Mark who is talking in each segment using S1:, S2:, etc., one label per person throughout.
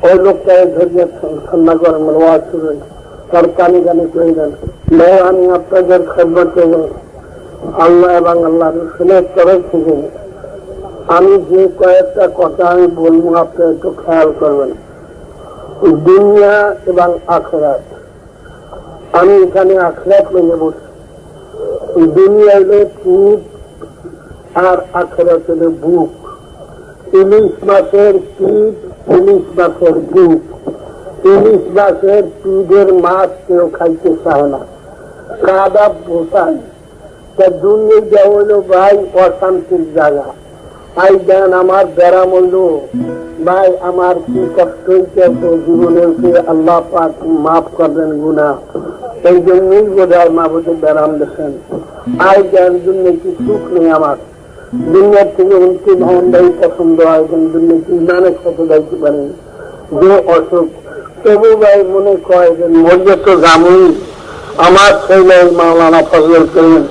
S1: ওই লোকটাকে ধরিয়ে ঠান্ডা করে ওয়াজ শুরু তার কানে কানে কয়ে দেন, আমি আপনাদের খেদমতে আল্লাহ এবং আল্লাহ রসুলের তরফ থেকে আমি যে কয়েকটা কথা আমি বলবো আপনি একটু খেয়াল করবেন। দুনিয়া এবং আখিরাত, আমি এখানে আখিরাত নিয়ে বসছি। দুনিয়া হলো পিঠ আর আখিরাত হলো বুক। ইলিশ মাছের পিঠ, ইলিশ মাছের বুক। ইলিশ মাছের পিঠের মাছ কেউ খাইতে চায় না, কাদা বোসায়। তা দুনিয়া হইলো ভাই অশান্তির জায়গা। ভাই দেন আমার ব্যারাম হইল, ভাই আমার কি কষ্ট হইতে জীবনে আল্লাহ পাক মাফ করবেন গুনাহ, এই জন্যই বোধহয় মাহবুদে ব্যারাম দেখেন। আই দেন দুনিয়া কি সুখ নেই আমার, দুনিয়ার থেকে উনকি ভবনটাই পছন্দ হয়, কিন্তু দুনিয়া কি ইমানের সাথে যাইতে পারেন যে অসুখ। তবু ভাই মনে কয় যে মরিয়ে তো জামুই। আমার ছেলে মাওলানা ফজল করিম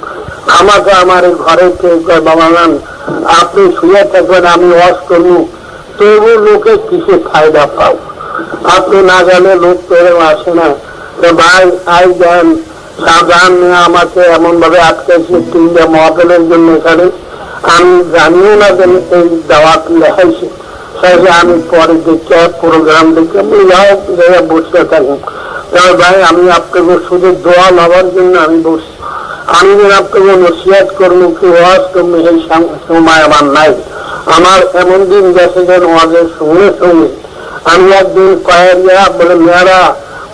S1: আমাকে আমার ঘরে কেউ কয়, বাবা মান আপনি শুয়ে থাকবেন আমি ওয়াজ করবো, তবু লোকে কিসে ফায়দা পাও? আপনি না জানে লোক করে আসে না। তো ভাই আই যান সাবধান নিয়ে আমাকে এমন ভাবে আটকাইছে তিনটা মহাপেলের জন্য এখানে, আমি জানিও না যে এই দাওয়াত লেখাইছে। আমি পরে দেখে প্রোগ্রাম দেখে আমি যাও জায়গায় বসে থাকুন। ভাই আমি আপনাকে শুধু দোয়া লাভার জন্য আমি বসছি। আমি যেন আপনাকে নসিহত করবো কি ওয়াজ করবো এই সময় আমার নাই। আমার এমন দিন গেছে যেন ওয়াজের সঙ্গে সঙ্গে আমি একদিন কয়েরিয়া বলে মেয়েরা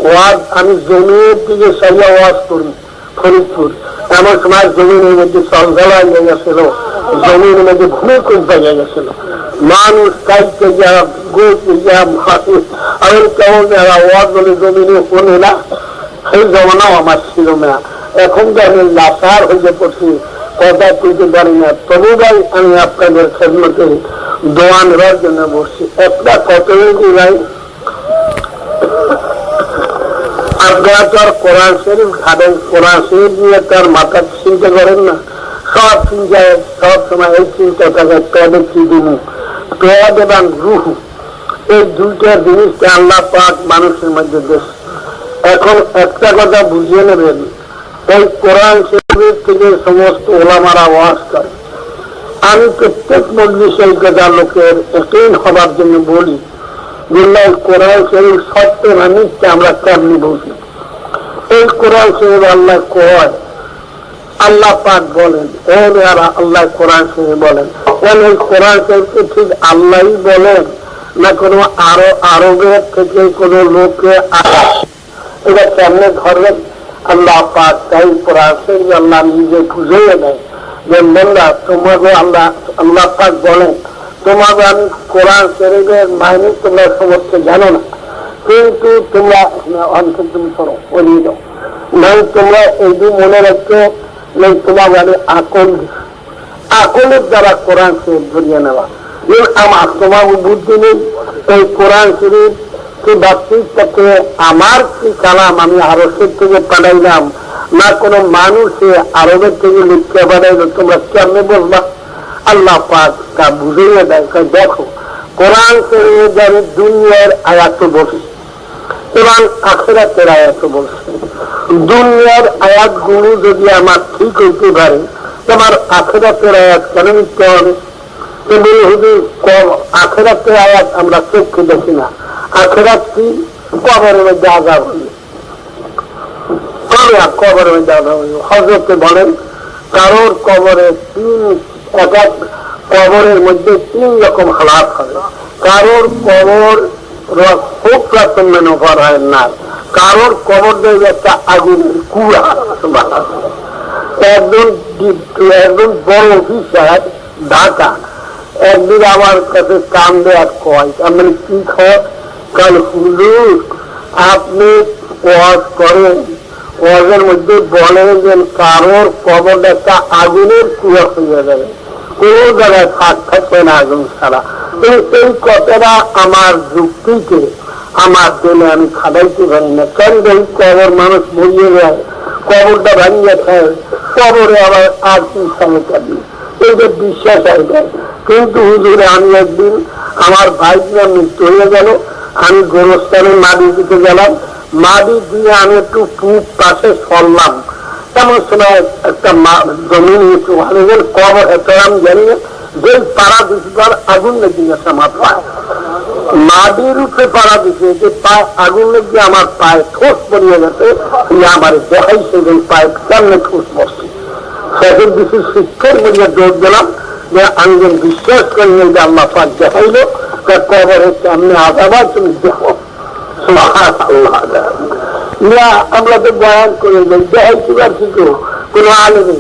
S1: ওয়াজ, আমি জমির দিকে সাইয়া ওয়াজ করি ফরিদপুর। এমন সময় জমিনের মধ্যে চলঝলা হয়ে গেছিল, জমির মধ্যে ভূমিকম্প হয়ে গেছিল, মানুষ কাইতে যা গোতে যা আমি কেমন যারা ওয়াজ বলে জমিনে শোনে না, সেই জমানাও আমার ছিল না। এখন তো আমি লাচার হয়ে পড়ছি, কথা তুলতে পারি না। তবু ভাই আমি আপনাদের খেদমতে দোয়া নেওয়ার জন্য বসছি। একটা কত ভাই, আপনারা তো আর কোরআন শরীফ ঘাটেন, কোরআন শরীফ নিয়ে তার মাথা চিন্তা করেন না। সব চিন্তায় সব সময় এই চিন্তা থাকে তবে কি দিন পেয়াদ এবং রুহ, এই দুইটা জিনিসকে আল্লাহ পাক মানুষের মধ্যে দেশ। এখন একটা কথা বুঝিয়ে নেবেন, এই কোরআন শরীফ থেকে সমস্ত ওলামারা ওয়াজ করে। আমি প্রত্যেক মজলিসে এই কথা লোকের একই হবার জন্য বলি, বললাম কোরআন শরীফ সত্য না মিথ্যা আমরা কেমনি বুঝি। এই কোরআন শরীফ আল্লাহ কয়, আল্লাহ পাক বলেন, আল্লাহ কোরআন শরীফ বলেন। এই কোরআন শরীফকে ঠিক আল্লাহ বলেন না কোনো আরবের থেকে কোন লোককে এটা কেমনে ধরবেন? আল্লাহ পাক তাই কোরআন শরীফ আল্লাহ নিজে বুঝিয়ে দেয় যে বললা তোমাকে আল্লাহ পাক বলেন, তোমাকে আমি কোরআন শরীফের মাইনে তোমরা সমস্ত জানো না, কিন্তু তোমরা অন্তর তুমি করো বলিয়ে দাও নাই। তোমরা এই মনে রাখছো নেই, তোমাকে আমি আকলের দ্বারা কোরআন শরীফ ধরিয়ে নেওয়া। আমার তোমার বুদ্ধি নেই এই কোরআন শরীফ কি বাস্তবিক পক্ষে আমার কি কালাম আমি আরবের থেকে পাঠাইলাম না কোনো মানুষে আরবের থেকে লিখতে পাঠাইলো, তোমরা কেমনে বলবা? আল্লাহ পাক তা বুঝিয়ে দেয়। দেখো কোরআন শরীফ আমি দুনিয়ার আয়াত বলছি এবং আখিরাতের আয়াত বলছি। দুনিয়ার আয়াত গুলো যদি আমার ঠিক হইতে পারে, তোমার আখিরাতের আয়াত কেন নিতে হবে? আখিরাতের আয়াত আমরা চোখে দেখি না। আখিরাত কি? কবরের মধ্যে আযাব হবে, কবরের মধ্যে আযাব হবে। হযরতে বলেন কারোর কবরে কবরের মধ্যে 3 রকম হালাত হবে। কারোর কবর হুফরাতুন মিন ফারহাইন নার, কারোর কবর দেবে একটা আগুনের কুড়া। একজন বড় অফিসার ঢাকা একদিন আমার কাছে কান দেওয়ার কয়, আমি কি খাওয়া কাল হুজুর আপনি ওয়াজ করেন, ওয়াজের মধ্যে বলেন যে কারোর কবর একটা আগুনের কুয়া হয়ে যাবে, কোন জায়গায় ফাঁক থাকবে না আগুন ছাড়া। এই কথাটা আমার যুক্তিকে আমার দিনে আমি খাটাইতে পারি না। কারণ এই কবর মানুষ বলিয়ে যায়, কবরটা ভাঙিয়ে খায়, কবরে আবার আর কি সমস্যা দিই, এইটা বিশ্বাস হয়ে যায়। কিন্তু হুজুরে আমি একদিন আমার ভাইরা মৃত্যু হয়ে গেল, আমি গোরস্থানে মাটি দিতে গেলাম, মাটি দিয়ে আমি একটু পূব পাশে সরলাম, এমন সময় একটা জমিন একটু ভালো কবর একটা আমি জানি না, যে পাড়া দিবার আগুন লেগে গেছে আমার পায়ে, মাটির উপরে পাড়া দিছে, যে পায়ে আগুন লেগে আমার পায়ে ঠোস পড়িয়ে গেছে, আমার দেখাইছে যে পায়ে কেমনে ঠোস পড়ছে। সেদিন কিছু শিক্ষার মধ্যে জোর দিলাম যে আমি যেন বিশ্বাস করি যে আল্লাহ পাক দেখাইলো কবরের সামনে আবার তুমি দেখো। আমরা তো বয়ান করে যাই, দেখাইতে পারছি তো কোন আলেমে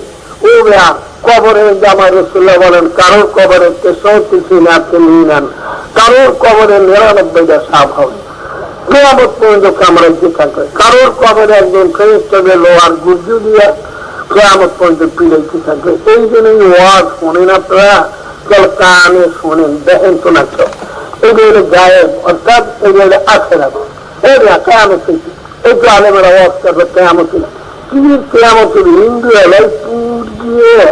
S1: ও বেয়া কবরে আমার রসুল্লাহ বলেন কারোর কবরে 63 নেন, কারোর কবরে 99টা সাপ হবে, কেয়ামত পর্যন্ত কামড়াইতে থাকবে, কারোর কবরে একজন ফেরেশতাকে লোহার গুর্জু দিয়া কেয়ামত পর্যন্ত পিড়াইতে থাকবে। এই জন্যই ওয়াজ শোনেন আপনারা, কেউ কানে শোনেন, দেখেন তো না কেউ, এগুলো হলো গায়েব, অর্থাৎ এগুলো হলো আখেরাত। এই না কেয়ামত একটু আলেমেরা ওয়াজ করবে কেয়ামত, কি কেয়ামত হিন্দু এলাই পুর দিয়ে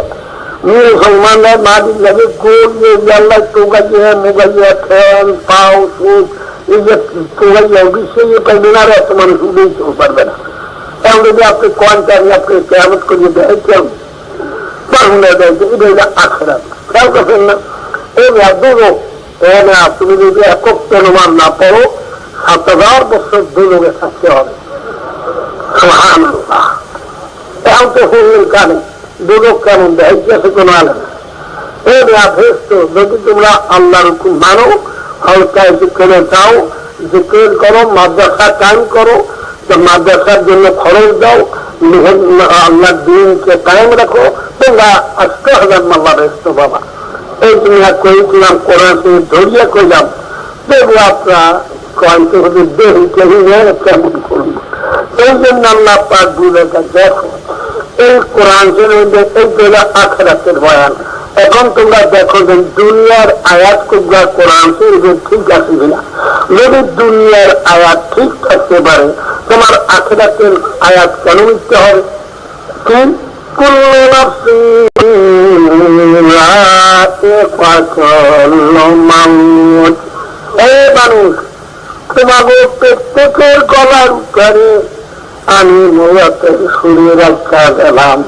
S1: মুসলমানরা মাটির লাগে গড়িয়ে জানলায় টোকাইয়া মোগাইয়া ফ্যান পাও সুখ এই যে টোকাইয়া বিশ্বে পাইবে না, আর এত মানুষ উঠেই চলতে পারবে না। এখন যদি আপনি কোয়ান্টা আপনি কেয়ামত করিয়ে দেয় কেমন পারুন না দেয়, এটা হইলে আখেরাত। খেয়াল করছেন না? এই দুর্যোগ তুমি যদি একক অনুমান না পারো 7000 বছর দুর্যোগে থাকতে হবে। সুবহানাল্লাহ। এখন তো হুজুর কানে দুর্যোগ কেমন দেয় কোনো আলে না। এই ভেস্ত যদি তোমরা আল্লাহর হুকুম মানো, হালকায় জিকিরে যাও, জিকির করো, মাদ্রাসা কায়েম করো, মাদ্রাসার জন্য খরচ দাও, আল্লাহর দিনকে কায়েম রাখো, তোমরা 80,000 মাল্লা ব্যস্ত বাবা। এই দুনিয়া করেছিলাম, কোরআন শরীফ ধরিয়া কইলাম, দেখবো আপনারা কয়েকটা হতে দেহি কেহি কেমন করুন। এই জন্য আল্লাহ পাক দুইটা দেখো, এই কোরআন শরীফ এই কইলা আখিরাতের বয়ান। এখন তোমরা দেখো যে দুনিয়ার আয়াত কুবরা কোরআন শরীফে ঠিক আছে কিনা। যদি দুনিয়ার আয়াত ঠিক থাকতে পারে, তোমার আখিরাতের আয়াত কেন মিথ্যে হবে? কি কুল্লু নাফসিন মাউত। এই মানুষ, তোমাকে প্রত্যেকের গলার উপরে আমি মৌতের সুরে রাখা গেলাম।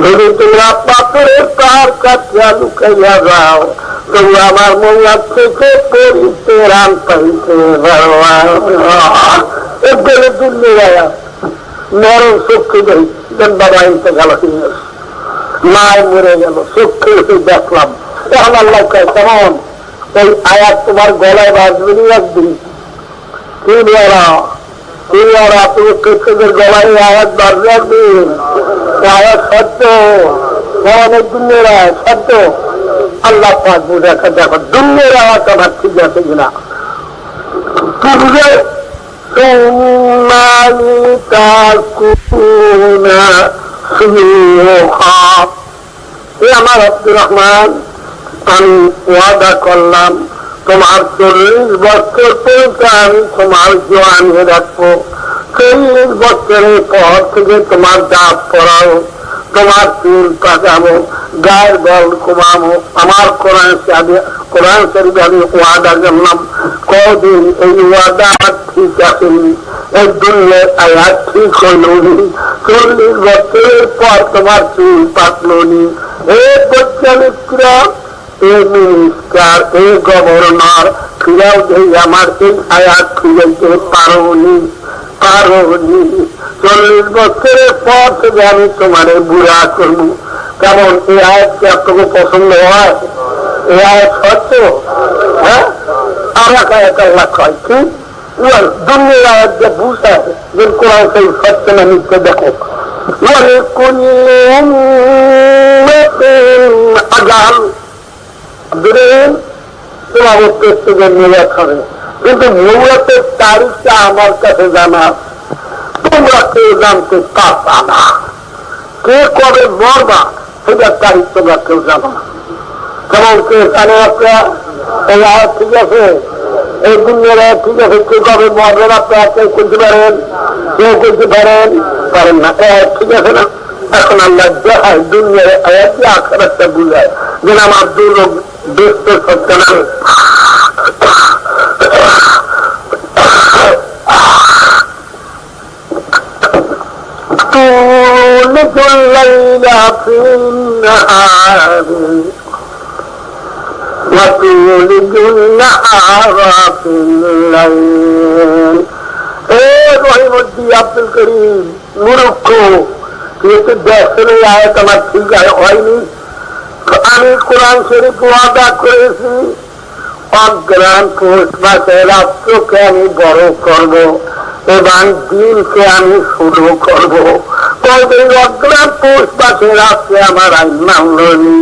S1: যদি তোমরা পাথরের পাহাড় কাটিয়া লুকাইয়া যাও, তোমরা আমার মৌলার থেকে পরিত্রাণ পাইতে পারো। তুললে গায়া নরম চক্ষু দেয়, বাবা এতে গেল, মায় মরে গেল, চক্ষু দেখলাম। তখন আল্লাহ কয় কেমন এই আয়াত তোমার গলায় বাজবে একদিন, কি বলা তুমি কৃষকের গলায় আয়াত বাজবে একদিন, আয়াত সত্য, অনেক দুনিয়ার আয়াত সত্য। আল্লাহ পাক বুঝাকে দেখো দুনিয়ার আয়াত আমার ঠিক আছে কিনা। আমার আব্দুর রহমান, আমি ওয়াদা করলাম তোমার 40 বছর পর্যন্ত আমি তোমার জোয়ানি রাখবো। 40 বছরের পর থেকে তোমার দাঁত পড়াও, তোমার চুল পাকাবো, গায়ের বল কমাবো। আমার কোরআন শরীফে আমি ওয়াদা করলাম, কদিন এই ওয়াদা ঠিক আসেনি, এই দুনিয়ার আয়াত ঠিক হইল নি। 40 বছরের পর তোমার চুল পাকলো নি। এই বৈজ্ঞানিকরা, এই মিনিস্টার, এই গভর্নর, ফিরাও যে আমার এই আয়াত ফিরাইতে পারোনি। 40 বছরের পর থেকে আমি তোমার বুড়া করবো। কেমন এই আয়াত কি আপনাকে পছন্দ হয়? এই আয়াত সত্য? হ্যাঁ, আয়াত আল্লাহ কয় কি দুনিয়ার আয়াত যে বুঝায় যে কোরআন সেই সত্য না মিথ্যে দেখো আজাল সমাবর্তের নিরাশ হবে, কিন্তু মূলতের তারিখটা আমার কাছে জানা, তোমরা কেউ জানতে পারবা না। কে কবে মরবা সেটার তারিখ তোমরা কেউ জানো না। যেমন কে জানে আপনারা ঠিক আছে, এই দুনিয়ার ঠিক আছে, কে কবে মরবেন আপনারা কেউ করতে পারেন, কেউ করতে পারেন না, ঠিক আছে না। এখন আল্লাহ দেখায় দুনিয়ার আয়াত আখেরাতটা বুঝায় যেন আমার দু লোক ব্যস্ত সত্য না। تولج الليل في النهار وتولج النهار في الليل। রহিমুদ্দিন আব্দুল করিম মুরুক্ষ কিন্তু দেখেন আয়াত আমার ঠিক হয়নি। আমি কোরআন শরীফ ওয়াদা করেছি অজ্ঞান পৌষ মাসে রাত্রকে আমি বড় করব এবং দিনকে আমি শুরু করবো। অজ্ঞান পৌষ মাসে রাত্রে আমার আইন মানলনি,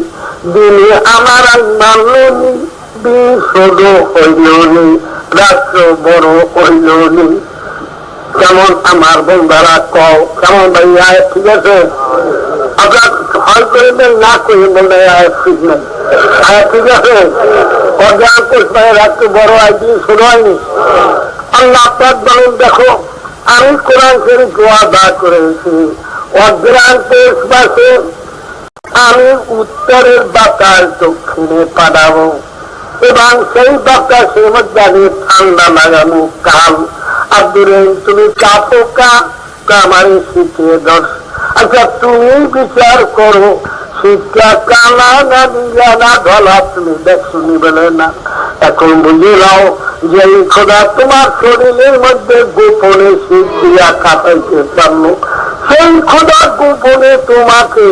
S1: দিনে আমার আইন মানলনি, দিন শুরু হইলনি, রাত্র বড় হইলনি। কেমন আমার বন্ধুরা কও কেমন ভাইয়া ঠিক আছে? আপনার হয় করিবেন না করিবেন ঠিক নেই, ঠিক আছে। অজ্ঞান পৌষ মাসে রাত্রে বড় হয়, দিন শুরু হয়নি। আল্লাহ আপনার বলেন দেখো আমি কোরআন শরীফ ওয়াদা করেছি অজ্ঞান পৌষ মাসে আমি উত্তরের বাতাস দক্ষিণে পাঠাবো এবং সেই বাতাসের মধ্যে আমি ঠান্ডা লাগানো কাল। আব্দুর তুমি কাপো আমার শিখিয়ে দশ। আচ্ছা তুমি বিচার করো শিক্ষা কালা না নিয়া না ধলা, তুমি দেখো নিবেলে না। এখন বুঝে নাও যে এই খোদা তোমার শরীরের মধ্যে গোপনে শীত দিয়া কাটাইতে পারলো, সেই খোদা গোপনে তোমাকে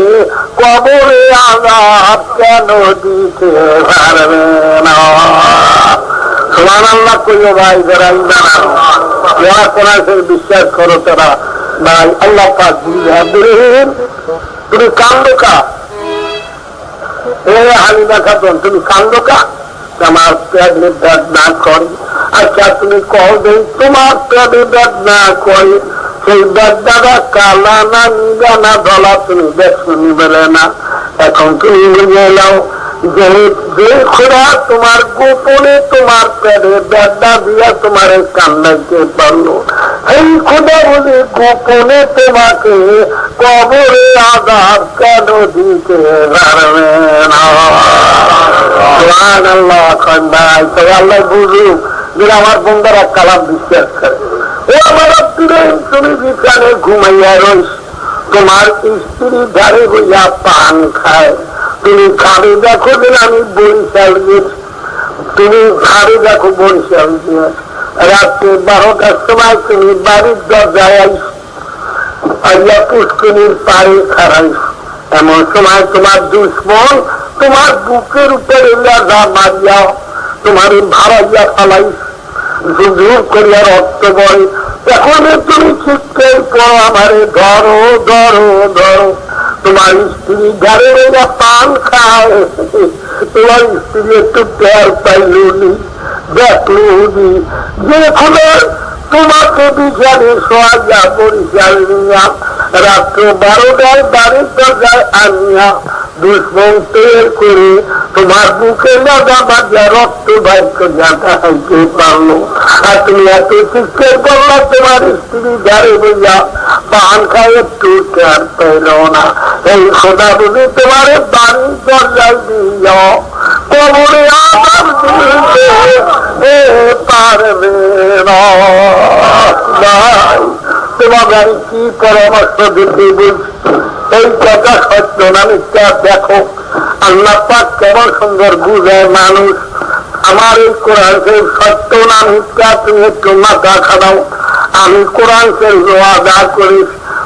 S1: কবরে আযাব কেন দিতে পারবে না? সুবহানাল্লাহ কইও ভাই, যারা ঈমান আনো যারা কোরআনের বিশ্বাস করো তারা ভাই আল্লাহ পাক বুঝাবেন। তুমি কান্দো কা হালিমা খাতুন, তুমি কান্দো কা আমার পেটে বেদনা করে। আচ্ছা তুমি কও দেই তোমার পেটে বেদনা করে, সেই বেদনাটা কালা না নিবা না ধলা, তুমি দেখো নিবেলে না। এখন তুমি বুঝে নাও যে খোদা তোমার গোপনে তোমার পেটে বেদনা দিয়া তোমার কান্নাইতে পারলো, এই খোদা বলে গোপনে তোমাকে কবরে আযাব কেন দিতে পারবে না? সুবহানাল্লাহ। আল্লাহ বুঝুক যে আমার বন্ধুরা কালাম বিশ্বাস করে। ও আমার তুমি বিছানে ঘুমাইয়া রইস, তোমার স্ত্রী ধারে হইয়া পান খায়, তুমি খাবে দেখো যে আমি বরিশাল গেছি, তুমি খাবে দেখো বরিশাল গিয়ে রাত্রে 12টার সময় তুমি বাড়ির দরজায় আইস, আইয়া পুষ্করিণীর পাড়ে খারাইস। এমন সময় তোমার দুশ্মন তোমার বুকের উপরে লাগা মারিয়া তোমার ভাড়াইয়া ফালাইস, জুজুর করিয়া রক্ত বয়। এখন তুমি চিৎকার করো আমারে ধরো ধরো ধরো। তোমার স্ত্রী ঘরে রইয়া পান খায়, তোমার স্ত্রী একটু টের পাইলুনি দেখলুনি যে খোদা তোমাকে বিছানে সোয়াইয়া বরিশাল নিয়া রাত্রে 12টায় বাড়ির দরজায় আনিয়া দুশ্মন তৈরি করে তোমার বুকে লাগা বাজা রক্ত বাইক জায়গা হইতে পারলো। আর তুমি এত চিৎকার করলা তোমার স্ত্রী ঘরে বইয়া পান খায় একটু টের পেল না। এই খোদা বুঝি তোমার বাড়ির দরজায় দিয়া কবরে আযাব দিতে পারবে না। তোমাকে আমি কি পরামর্শ দিতে বলছি, এই কথা সত্য না মিথ্যা দেখো। আল্লাহ পাক কেমন সুন্দর বুঝায় মানুষ। আমার এই কোরআন শরীফ সত্য না মিথ্যা তুমি একটু মাথা খাটাও। আমি কোরআন শরীফ ওয়াদা করি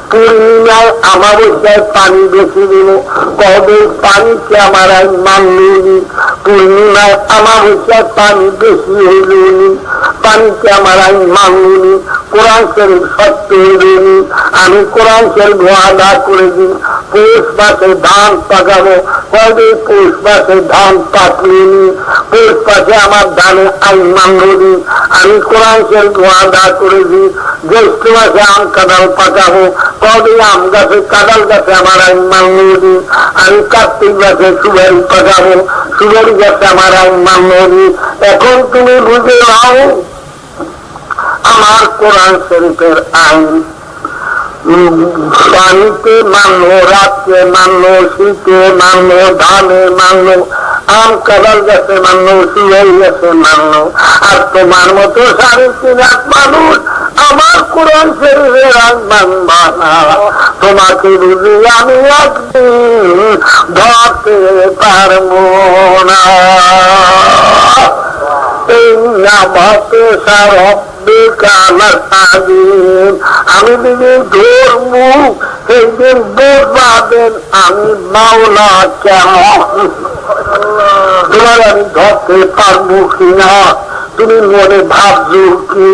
S1: পূর্ণিমায় আমাবস্যায় পানি বেশি দিল, কবে পানিকে আমার আইন মানলি, পূর্ণিমায় আমাবস্যায় পানি বেশি হইলনি, পানিকে আমার আইন মানলুনি, কোরআন শরীফ সত্য হইলনি, আমি কোরআন শরীফ ওয়াদা করে দিই পৌষ মাসে ধান পাকাবো, কবে পৌষ মাসে ধান পাকলিনি, পৌষ মাসে আমার ধানে আইন মানলনি, আমি কোরআন শরীফ ওয়াদা করে দিই জ্যৈষ্ঠ মাসে আম কাঁঠাল পাকাবো, কবে আম গাছে কাঁঠাল গাছে আমার আইন মানলনি, আমি কার্তিক মাসে সুপারি পাকাবো, সুপারি গাছে আমার আইন মানলনি। এখন তুমি বুঝে নাও আমার কোরআন শরীফের আইন। পানিতে মানলো, রাত্রে মানলো, শীতে মানলো, ধানে মানলো, আম কাঁঠাল গাছে মানলো, সুপারি গাছে মানলো। আর তোমার মতো 3.5 লাখ মানুষ আমার কোরআন শরীফের আইন মানবা না। তোমাকে বুঝি আমি একদিন ধরতে পারবো না। আমি দিদি ধর্ম সেই দিন বুঝবাবেন আমি মাওলা কেমন। তোমার আমি ধরতে পারবো কিনা তুমি মনে ভাবছো কি?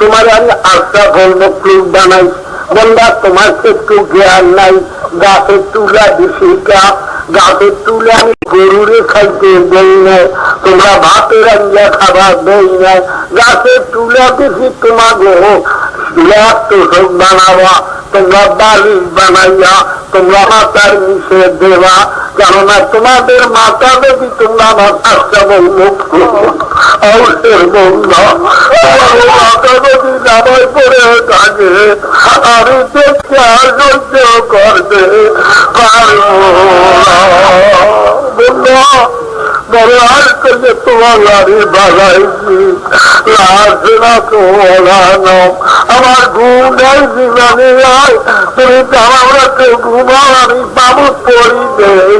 S1: তোমার আমি আশরাফুল মাখলুক বানাই, বন্ধা তোমার একটু জ্ঞান নাই। গাছের তুলা দিছি কা, গাছের তুলে আমি গরুরে খাইতে দেই নাই, তোমরা ভাতের আঞ্জা খাবার দেই নাই। গাছের তুলা দিছি তোমাকে তোষক বানাবা, তোমরা বালিশ বানাইয়া তোমরা মাথার মিশে দেবা, কেননা তোমাদের মাথা দেখি তোমরা আমার আশরাফুল মাখলুক অবশ্যই বন্ধা মাথা দেখি জামাই পরে থাকে, আমি দেখতে আশ্চর্য করতে পারবো বন্ধা। বড় আর করলে তোমার গাড়ি বাজাইছি লাশনা তোলানো, আমার ঘুম নেই জীবনে যায়, তুমি তামাকে ঘুমাও আমি বাবু পড়ি দেই,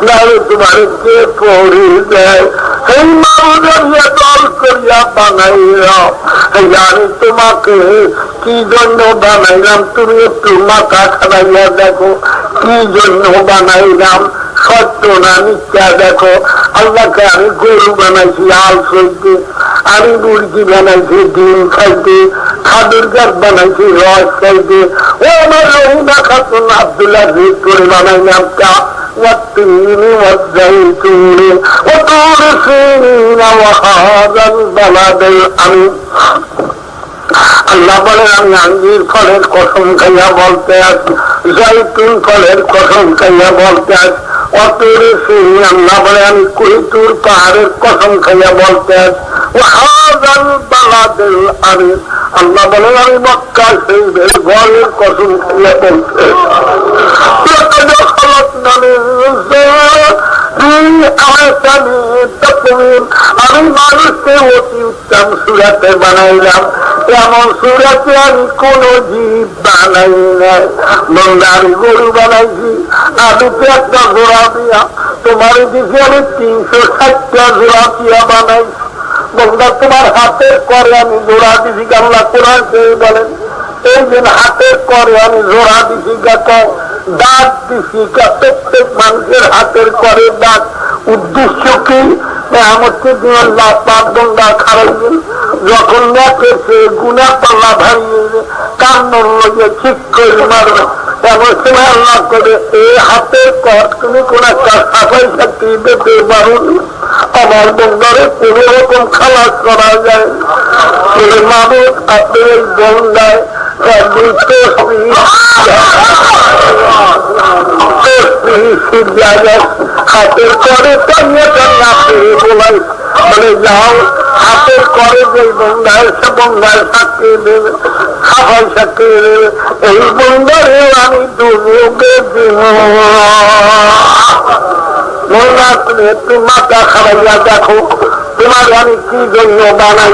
S1: নাহলে তোমার কে পড়ি দেয়। সেই বাবুদের দল করিয়া বানাইলাম, আমি তোমাকে কি জন্য বানাইলাম তুমি একটু মাথা খাটাইয়া দেখো কি জন্য বানাইলাম, সত্য না মিথ্যা দেখো। আল্লাহকে আমি গরু বানাইছি আল খাইতে, আমি মুরগি বানাইছি ডিম খাইতে, খাদুর গাছ বানাইছি রস খাইতে। ও আমার রহিমা খাতুন আব্দুল্লাহ জিদ করে বানাইলাম তা والتين والزيتون وطور سينين وهذا البلد الأمين। আল্লাহ বলেন আমি আঙ্জির ফলের কসম খাইয়া বলতে আছি, জৈতুন ফলের কসম খাইয়া বলতে আছি, অতরে সেই আল্লাহ বলে আমি কুইতুর পাহাড়ের কসম খাইয়া বলতে আছি, ওয়াহাদাল বালাদিল আমিন। আল্লাহ বলেন আমি মক্কা শরীফের ঘরের কসম খাইয়া বলতে আমি মানুষকে অতি উত্তম সুরাতে বানাইলাম, এমন সুরাতে আমি কোন জীব বানাই নাই। মন্দার গরু বানাইছি আলুতে একটা জোড়া দিয়া, তোমার দিকে আমি 360টা জোড়া দিয়া বানাইছি। বন্ধা তোমার হাতের করে আমি জোড়া দিছি, আল্লাহ কোরআন বলেন এই দিন হাতের করে আমি জোড়া দিছি গাছ, দাঁত দিছি, প্রত্যেক মানুষের হাতের করে দাঁত। উদ্দেশ্য কি? আমাকে দিয়ে লাভ গঙ্গা খারাইবেন, যখন দেখেছে গুনা পাল্লা ভাঙিয়ে কান্নর লগে ঠিক করে মারবে, এমন সময় আল্লাহ করে এই হাতের কর তুমি কোন একটা সাফাই চাকরি পেতে পারুন, আমার বন্ধারে কোনো রকম খালাস করা যায়। মানুষ আপনার এই বন্ধায় হাতের করে বলাই বলে যাও হাতের করে যে বন্ধায় সে বন্ধায় সাক্ষী দেবে, খাবার সাক্ষী দেবে, এই বন্ধারে আমি দুর্যোগে দিব। মহিলা তুমি একটু মাথা খারাইয়া দেখো তোমার আমি কি জন্য বানাই,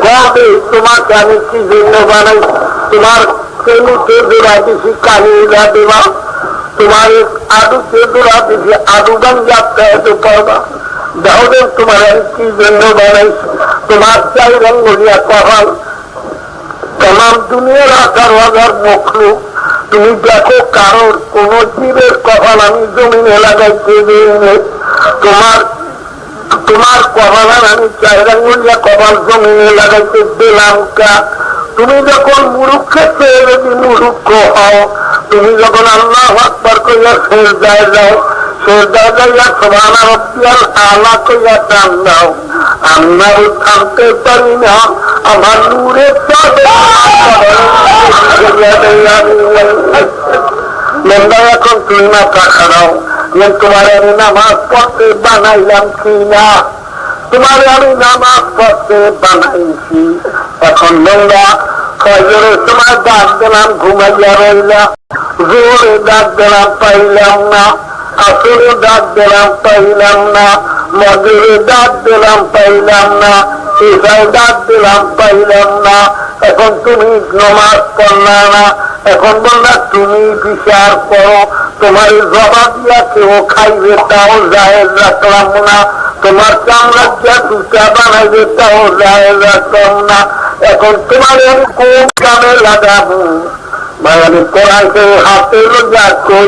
S1: কবে তোমাকে আমি কি জন্য বানাই। তোমার কেমিতে জোড়া দিছি কালিরা দেবা, তোমার আলুতে জোড়া দিছি আলু গাঞ্জা পেতে পারবা। দেখো তোমার আমি কি জন্য বানাইছি। তোমার 4 রঙিয়া কপাল, তাম দুনিয়ার 1000 মখলুক, তুমি দেখো কারোর কোন জীবের কপাল আমি জমিনে লাগাইতে দিই। তোমার তোমার কপালের আমি 4 আঙ্গুলিয়া কপাল জমিনে লাগাইতে দিলাম কা? তুমি যখন মুরুক্ষের চেয়ে যদি মুরুক্ষ হও, তুমি যখন আল্লাহু আকবার কইয়া সিজদায় যাও, সিজদায় যাইয়া সুবহান রাব্বিয়াল আলা কইয়া টান দাও, আমরা থামতে পারি না। আমার নূরের চাঁদে বন্ধা, এখন তুমি মাথা খাড়াও, তোমার আমি নামাজ পড়তে বানাইলাম কিনা? তোমার আমি নামাজ পড়তে বানাইছি। এখন বন্ধা, ফজরে তোমার ডাক দিলাম, ঘুমাইয়া রইলা। জোরে ডাক দিলাম, পাইলাম না। আসরে ডাক দিলাম, পাইলাম না। মগরে ডাক দিলাম, পাইলাম না। ঈশায় ডাক দিলাম, পাইলাম না। এখন তুমি নামাজ পড়লা না। এখন বললা তুমি বিচার করো, তোমার জবাব দিয়া কেউ খাইবে তাও জায়েজ রাখলাম না, তোমার চামড়া দিয়া দুটা বানাইবে তাও জায়েজ রাখলাম না। এখন তোমার আমি কোন কামে লাগাবো? ভাই আমি কোরআনকে হাতে লইয়া কই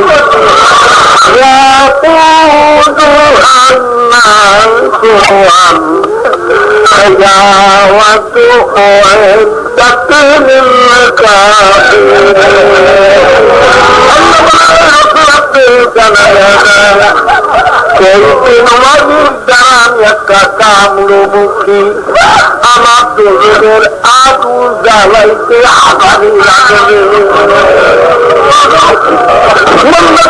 S1: একটা কামড়মুখী আমার দোষের আগুন জ্বালাইতে আগামী লাগবে।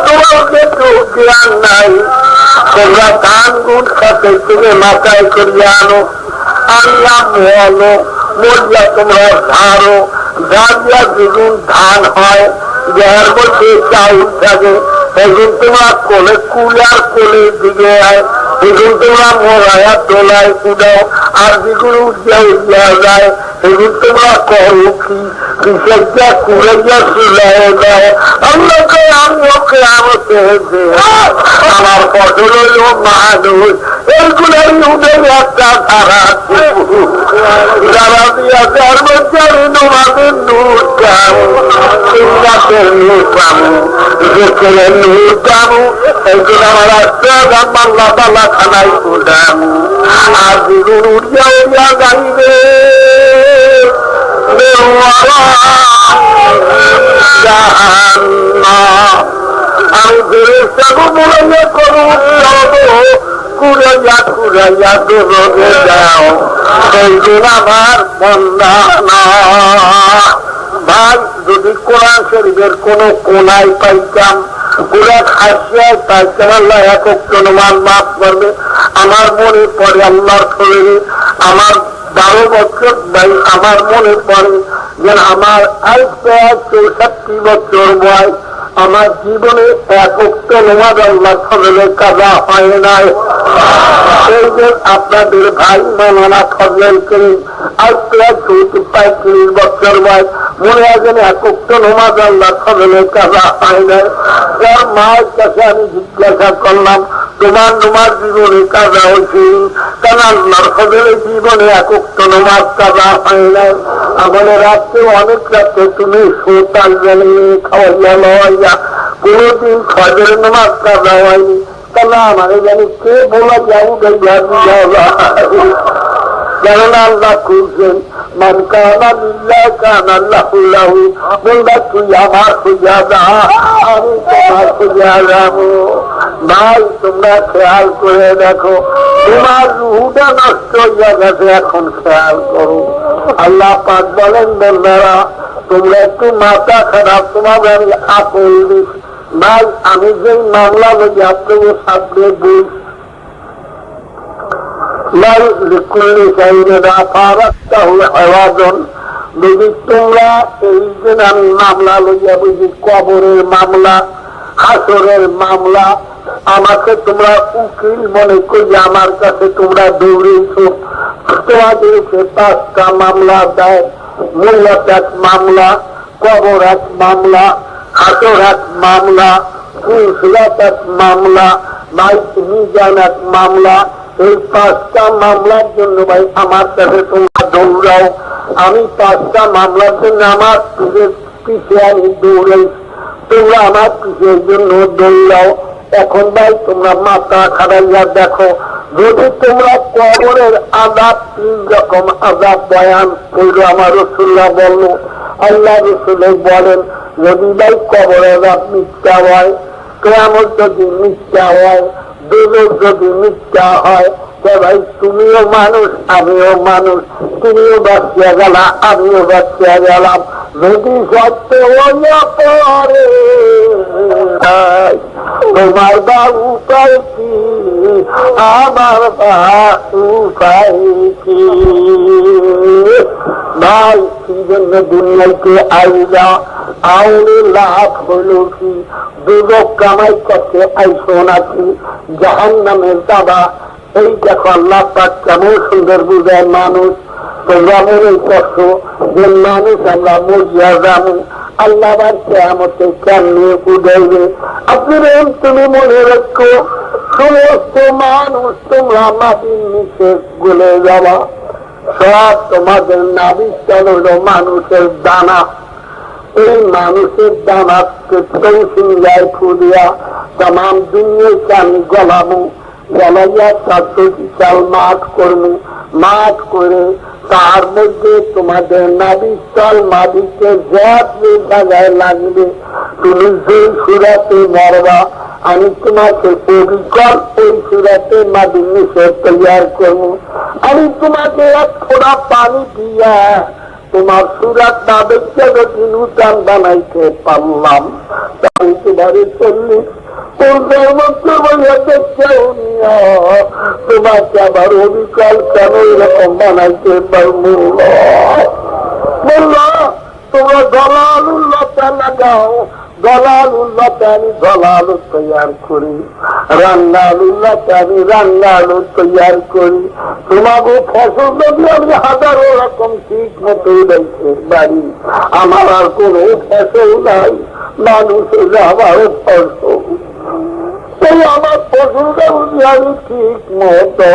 S1: তোমাকে তো জ্ঞান নাই, তোমরা ধান গুণ সাথে তুমি মাথায় করিয়া আনো, আনলাম মলো মরিয়া তোমরা ধারো, ধারিয়া যেদিন ধান হয়, দেহের মধ্যে চাউল থাকে, সেদিন তোমার কোলে কুলার কোলে দিকে হয়, সেদিন তোমরা মরায়া তোলায় কুদাও, আর যেগুলো উঠিয়া উঠিয়া যায় সেদিন তোমরা করো কি বিষয়টা কুড়াইয়া চুলাই দাও। আল্লাহকে আমিওকে আমাকে আমার ফসল হইল মানুষ, এইগুলোর উঠে একটা ধারা যারা দিয়া যার মধ্যে আমি তোমাদের নূর পাবো, চিন্তাতের নূর পাবো, জোকের নূর পাবো, এইগুলো আমার রাস্তা বাংলা বালা খানাই কুদামো। আর যেগুলো উঠিয়া উঠিয়া যাইবে আমি ফেরেশতাকে বলে করু কুড়াইয়া কুড়াইয়া দোরে যাও, সেই দিন আমার বন্দা না। ভাই যদি কোরআন শরীফের কোন কোনায় পাইতাম, পুরা খাসিয়ায় পাইতাম, আল্লাহ একক অনুমান মাফ করবে। আমার মনে পড়ে আল্লাহর শরীরে আমার 12 বছর ভাই, আমার মনে পড়ে যে আমার আজ প্রায় 64 বছর বয়স, আমার জীবনে একক নামাজ আল্লাহর ফজলে কাজা হয় নাই। এই যে আপনাদের ভাই মাওলানা ফজল করিম আজ প্রায় 34 বছর বয়স, মনে হয় যেন একক নামাজ আল্লাহর ফজলে কাজা হয় নাই। তার মায়ের কাছে আমি জিজ্ঞাসা করলাম, তোমার নামাজ জীবনে কাজা হয়েছে? কারণ আল্লাহর ফজলে জীবনে একক নামাজ কাজা হয় নাই। আমাদের রাত্রে অনেক রাত্রে তুমি সোতাল জানি খাওয়াইয়া লওয়াইয়া কোনদিন ফজর নামাজ কাজা হয়নি। তাহলে আমার জানি কে বলা যাও কেননা আল্লাহ খুঁজছেন মান কানা লিল্লাহ কানা আল্লাহু লাহু। বলবা তুই আমার খুঁজা যা, আমি তোমার খুঁজা যাবো। ভাই তোমরা খেয়াল করে দেখো, তোমার রুহটা নষ্ট হইয়া গেছে, এখন খেয়াল করো। আল্লাহ পাক বলেন বন্ধুরা তোমরা একটু মাথা খারাপ, তোমাদের আমি আকল দিস। ভাই আমি যে মামলা লই আপনাদের সামনে বই যদি তোমরা এই যে আমি মামলা লইয়া বুঝি, কবরের মামলা, হাসরের মামলা, আমাকে তোমরা উকিল মনে করি আমার কাছে তোমরা দৌড়েছ। তোমাদেরকে 5টা মামলা দেয়, মূল্যাত মামলা, কবর এক মামলা, হাসর এক মামলা, ফুলসিরাত এক মামলা, মাইক মিজান এক মামলা। এই 5টা মামলার জন্য ভাই আমার কাছে তোমরা দৌড়াও। আমি 5টা মামলার জন্য আমার পিছিয়ে আমি দৌড়াই, তোমরা আমার পিছিয়ে জন্য দৌড়াও। এখন ভাই তোমরা মাথা খাড়াইয়া দেখো, যদি তোমরা কবরের আযাব 3 রকম আযাব বয়ান করলো, আমার রাসূলুল্লাহ বলল, আল্লাহ রাসূল বলেন, যদি ভাই কবরের আযাব মিথ্যা হয়, কিয়ামত যদি মিথ্যা হয়, দোজখ যদি মিথ্যা হয়, ভাই তুমিও মানুষ আমিও মানুষ, তুমিও বাঁচিয়া গেলা আমিও বাঁচিয়া গেলাম। যদি সত্য হইয়া পড়ে তোমার বা উপায় কি, আমার বা উপায় কি? ভাই কি জন্য দুনিয়াকে আইলা? আউলে লাভ হলো কি? দুজখ কামাই করতে আইসো নাকি? জাহান্নামের দাবা। এই দেখো আল্লাহ পাক কেমন সুন্দর বুঝায় মানুষ। তোমরা মনে করছো যে মানুষ আমরা মরিয়া যাবো, আল্লাহ আবার কিয়ামতে কেমনে উঠাইবে? আপনি তুমি মনে রাখো, সমস্ত মানুষ তোমরা মাটির নিচে গলে যাবা। সব তোমাদের নাবিকটা হলো মানুষের দানা। এই মানুষের দানাকে তৌসিঙ্গায় ফুলিয়া তাম দুনিয়াকে আমি গলাবো, গলাইয়া চারশো বিশাল মাঠ করবো। মাঠ করে তার মধ্যে তোমাদের নাবিকল মাটিকে যে জায়গায় লাগবে, তুমি যে সুরাতে মরবা, আমি তোমাকে অবিকল ওই সুরাতে মাটি নিচে তৈয়ার করবো। আমি তোমাকে এক ফোঁটা পানি দিয়া তোমার সুরাত না দেখতে যদি নূতন বানাইতে পারলাম, তাই তোমারে 40 পূর্বের মধ্যে বলে দেখতেও নিয়া তোমাকে আবার অবিকল কেন এরকম বানাইতে পারবো? বললো তোমরা দলালুল্লাহটা লাগাও, দলালুল্লাহটা আমি দলালু তৈয়ার করি, রান্নালুল্লাহটা আমি রান্নালু তৈয়ার করি। তোমাকে ফসল যদি আমি 1000 রকম ঠিক মতো উঠাইতে পারি, আমার আর কোনো ফসল নাই, মানুষের আমার ফসল। সেই আমার ফসলটা যদি আমি ঠিক মতো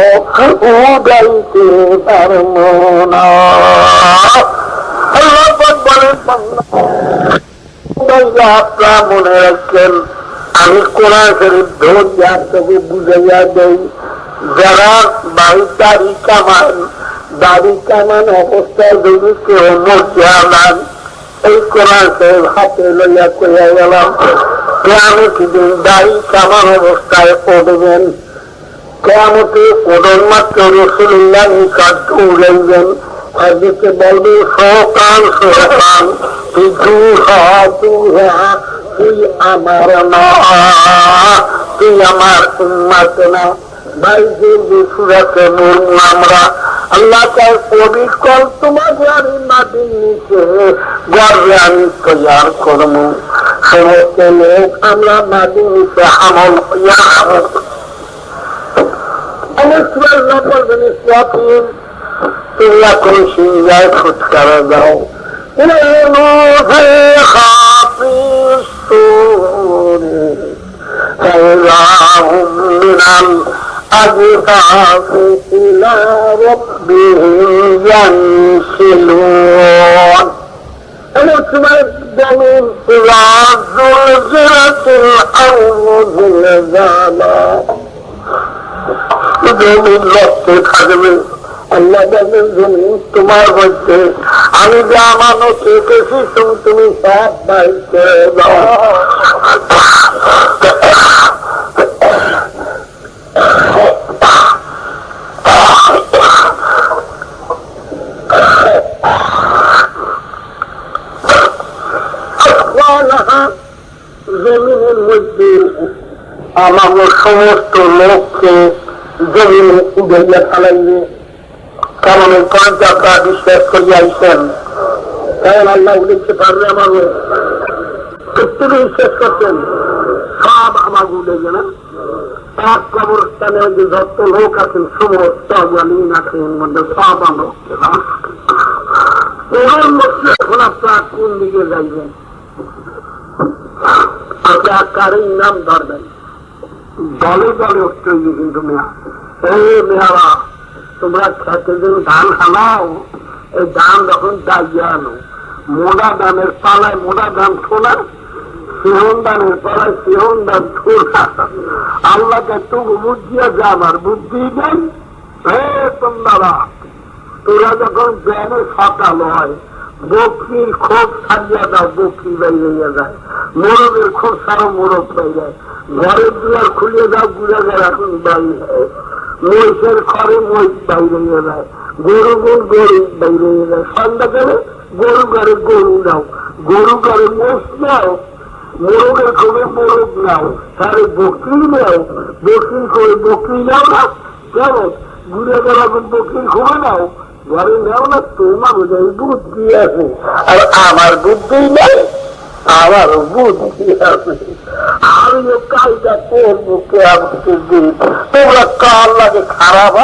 S1: উঠাইতে পারবো না। আপনারা মনে রাখছেন, আমি কোরআন শরীফ ধরিয়া তবে বুঝাইয়া দেই, যারা দাড়ি কামান অবস্থায় যদি কেউ মরিয়া যান, এই কোরআন শরীফ হাতে লইয়া কইয়া গেলাম, কিয়ামতের দিন দাড়ি কামান অবস্থায় উঠবেন। কিয়ামতে ওদের মাত্র রাসূলুল্লাহ নিকট দৌড়াইবেন, আজকে বলবে সকাল সকাল তুই আমার না, তুই আমার উম্মত না। ভাই যে সুরাতে মরবো আমরা, আল্লাহ চাই অবিকল তোমাকে আমি মাটির নিচে গর্বে আমি তৈয়ার করবো। সমস্ত লোক আমরা মাটির নিচে আমল হইয়া তোমরা কোন সিংহায় ফুটকারা দাও, থাকবে। আল্লাহ বলেন জমিন তোমার মধ্যে আমি যে আমানত রেখেছি তুমি সব বাই করে দাও। জমিনের মধ্যে আমার সমস্ত লোককে জমিনে উড়াইয়া ফেলাইবে। কারণ এই পয়েন্টে আপনারা বিশ্বাস করিয়া আইসেন, কারণ আল্লাহ উঠেতে পারবে আমার প্রত্যেকে বিশ্বাস করছেন সব আমার উঠে গেলেন। তার কবরস্থানে যে যত লোক আছেন সমস্ত আলীন আছেন মধ্যে সব আমরা এর মধ্যে এখন আপনারা কোন দিকে যাইবেন? আপনার কারোর নাম ধরবেন, দলে দলে উঠতে কিন্তু মেয়া মেয়ারা তোমরা খেতে দিন ধান খানাও, এই ধান যখন দাইয়া আনো মোটা ধানের পালায় মোটা ধান শোনা সিহনদানের পরে সিহনদান ঠোরা আল্লাহকে তবু বুঝিয়ে যে আমার বুদ্ধি নেই। হে তোমরা, তোরা যখন ব্যানে সকাল হয় বকরির খোঁজ ছাড়িয়ে দাও, বকরি বাইরে যায়। মোরগের খোঁজ ছাড়ো, মোরগ বাইরে। ঘরের দুয়ার খুলে দাও, গুড়া গেলা বাইরে যায়। মহিষের ঘরে মহিষ বাইরে যায়, গরু গরু বাইরে যায়। সন্ধ্যাকালে গরু ঘরে গরু নাও, গরু ঘরে মোষ নাও, মোরগের খোঁজে মোরগ নাও, তাহলে বকরি নাও, বকরির খোঁজে বকরি নাও না। কেমন ঘুরে গেলা বকরির খোঁজে নাও, ঘরে নাও না। তোমার বুদ্ধি আছে, আর আমার বুদ্ধি নেই। আমার বুদ্ধি আছে, আমিও কাজটা করবো। তোমরা কার লাগে খারাপ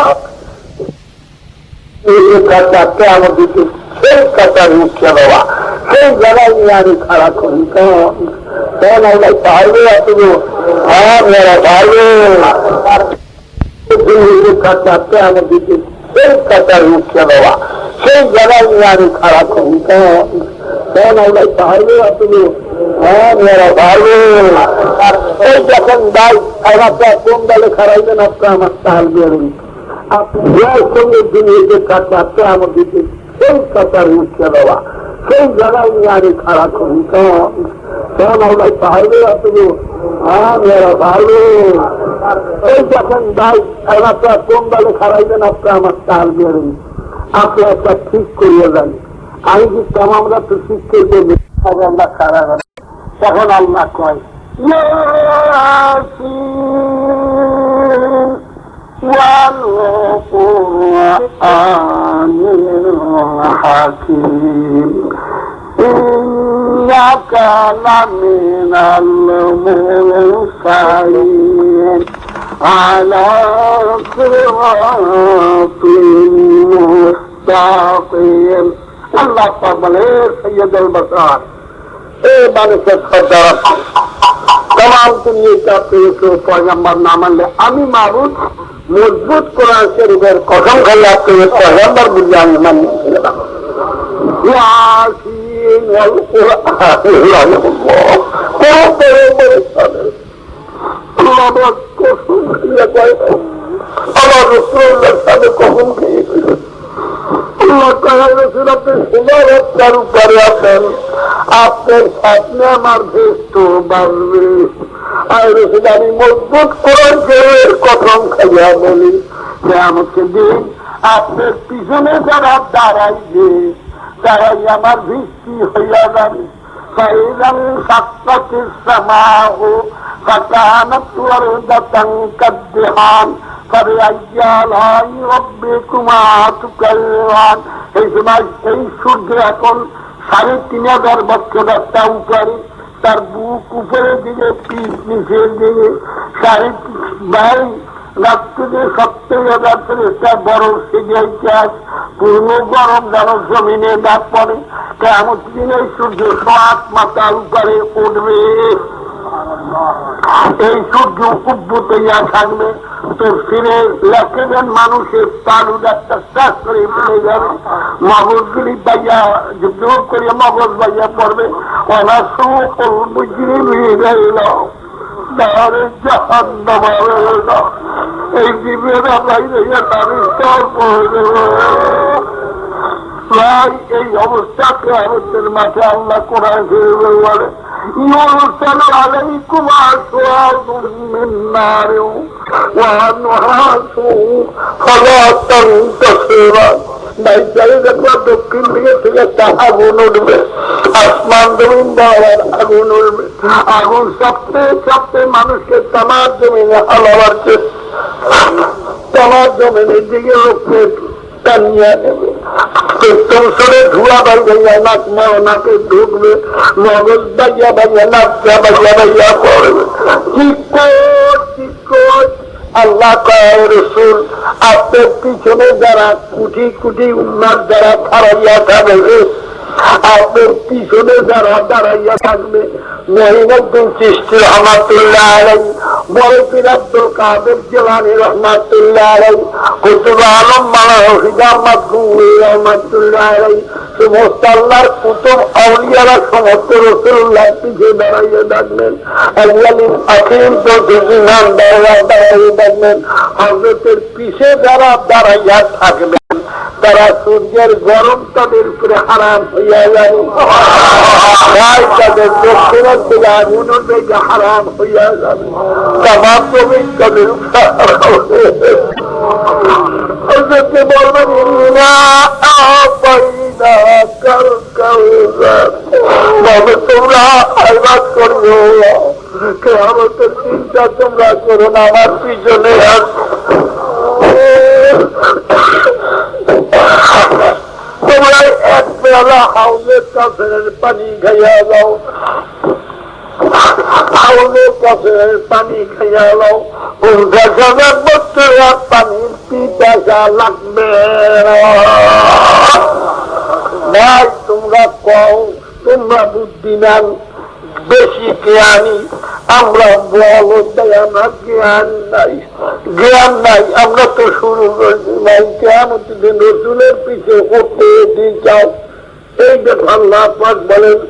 S1: আমার দিকে সেই কাতার উঠে দেওয়া, সেই জায়গায় নিয়ে আমি খারাপ করি। কেন আমরা পারবে তুমি? হ্যাঁ মেরা পারবে। আমার দিকে সেই কাতার উঠে দেওয়া, সেই জায়গায় নিয়ে আমি খারাপ করি। কেন আমরা পারবে তুমি? হ্যাঁ মেরা পারবে। এই যখন দায় আমার কোন দলে খারাইবেন আপনি আমার তাল বেরোন। আপনার সঙ্গে জিনিস কাটাতে আমার দিকে সেই কাতার উঠে দেওয়া, সেই জায়গায় নিয়ে আমি খারাপ করি। কেন আমরা পারবে তুমি? হ্যাঁ মেরা পারবে। এই যখন দায় আপনার কোন দলে খারাইবেন আপনি আমার তাল বেরোন। আপনি একটা ঠিক করিয়ে যান। আমি কি আমরা তো ঠিক করবো, আমরা খারাপ। তখন আল্লাহ কয় হাকিম মিনাল মুরসালিন আলা সিরাতিন মুস্তাকিম। আল্লাহ বলে সৈয়দুল বাশার, এ মানুষের সর্দার, তমাম দুনিয়া পেয়েছে পয়গম্বর না মানলে আমি মাবুদ মজবুত কোরআন শরীফের কসম খাই আপনি পয়গম্বর বুঝে আমি মানিয়ে ছিলাম। আমার রসুলের সাথে কখন খেয়েছিল আপনার উপরে আছেন, আপনার স্বপ্নে আমার ভেস্ত বাড়বে। আর আমি মজবুত কোরআন শরীফের কসম খাইয়া বলি যে আমাকে দিন আপনার পিছনে যারা দাঁড়াইবে তারাই আমার ভিত্তি হইয়া যাবে। এই সূর্য এখন ৩,৫০০ বছর একটা উপরে, তার বুক উপরের দিকে, পিঠ নিচের দিকে ২.৫ রাত্রে ৭০,০০০ ফেরেশতা বরফ সেজে ইতিহাস পূর্ণ গরম যেন জমিনে ডাক পড়ে। কেমন দিন এই সূর্য ৭ মাথার উপরে উঠবে। এই সূর্য উদ্ভূত হইয়া থাকবে। তো ফিরে লেখেন মানুষের তালু একটা চাষ করে ফেলে যাবে, মগজগুলি বাইয়া যুদ্ধ করে মগজ বাইয়া পড়বে। ওনার বুঝিয়ে নিয়ে গেল তাহলে জাহান্নাম এই জীবেরা বাইরে স্তর পড়ে। প্রায় এই অবস্থাকে আমাদের মাঠে আল্লাহ কোরআন শরীফে বলে يرسل عليكم أشواظ من نار ونحاس فلا تنتصران। দক্ষিণ দিকে থেকে একটা আগুন উঠবে, আসমান জমিন দেওয়ার আগুন উঠবে। আগুন চাপতে চাপতে মানুষকে তামার জমিনে হালাবার তামার জমিনের দিকে লোককে টানিয়ে নেবে। ধোঁয়া বাইয়া নাক নাকে ঢুকবে, মগজ বাইয়া বাইয়া নাচা বাইয়া বাইয়া পড়বে। আল্লাহ কয় রসুল আপনার পিছনে যারা কুটি কুটি উন্মাদ যারা খারাইয়া থাকবে আপনার পিছনে যারা দাঁড়াইয়া থাকবে মহিনুদ্দিন চিশতি রহমাতুল্লাহ আলাইহি, মরফির আব্দুল কাদের জিলানী রহমাতুল্লাহ আলাইহি, কুতুব আলম মাওলানা রশিদ আহমদ গঙ্গুহি রহমাতুল্লাহ আলাইহি, সমস্ত আল্লাহর কুতুব আউলিয়ারা সমস্ত রাসূলুল্লাহ পিছে দাঁড়াইয়া থাকবেন। আল্লাহর আখির তো ইমাম দাঁড়াইয়া থাকবেন। হযরতের পিছে যারা দাঁড়াইয়া থাকবেন তারা সূর্যের গরম তাদের উপরে হারাম হইয়া যাবে, তাদের দক্ষিণের দিকে আগুনের দিকে হারাম হইয়া যাবে, তামাম জমি তাদের বলবেন তোমরা আইবাদ করবো, কেয়ামতের চিন্তা তোমরা করো না, আমার পিছনে তোমরা এক পেয়ালা হাউলের কাছে পানি খাইয়া যাও, হাউলের কাছে পানি খাইয়া যাও, পানির পিপাসা লাগবে ভাই। তোমরা কও তোমরা বুদ্ধিমান, বেশি জ্ঞানী, আমরা বলো তাই আমরা জ্ঞান নাই, জ্ঞান নাই। আমরা তো শুরু করছি ভাই কেমন রসুলের পিছে উঠতে দিয়ে চাও। এই দেখো আল্লাহ পাক বলেন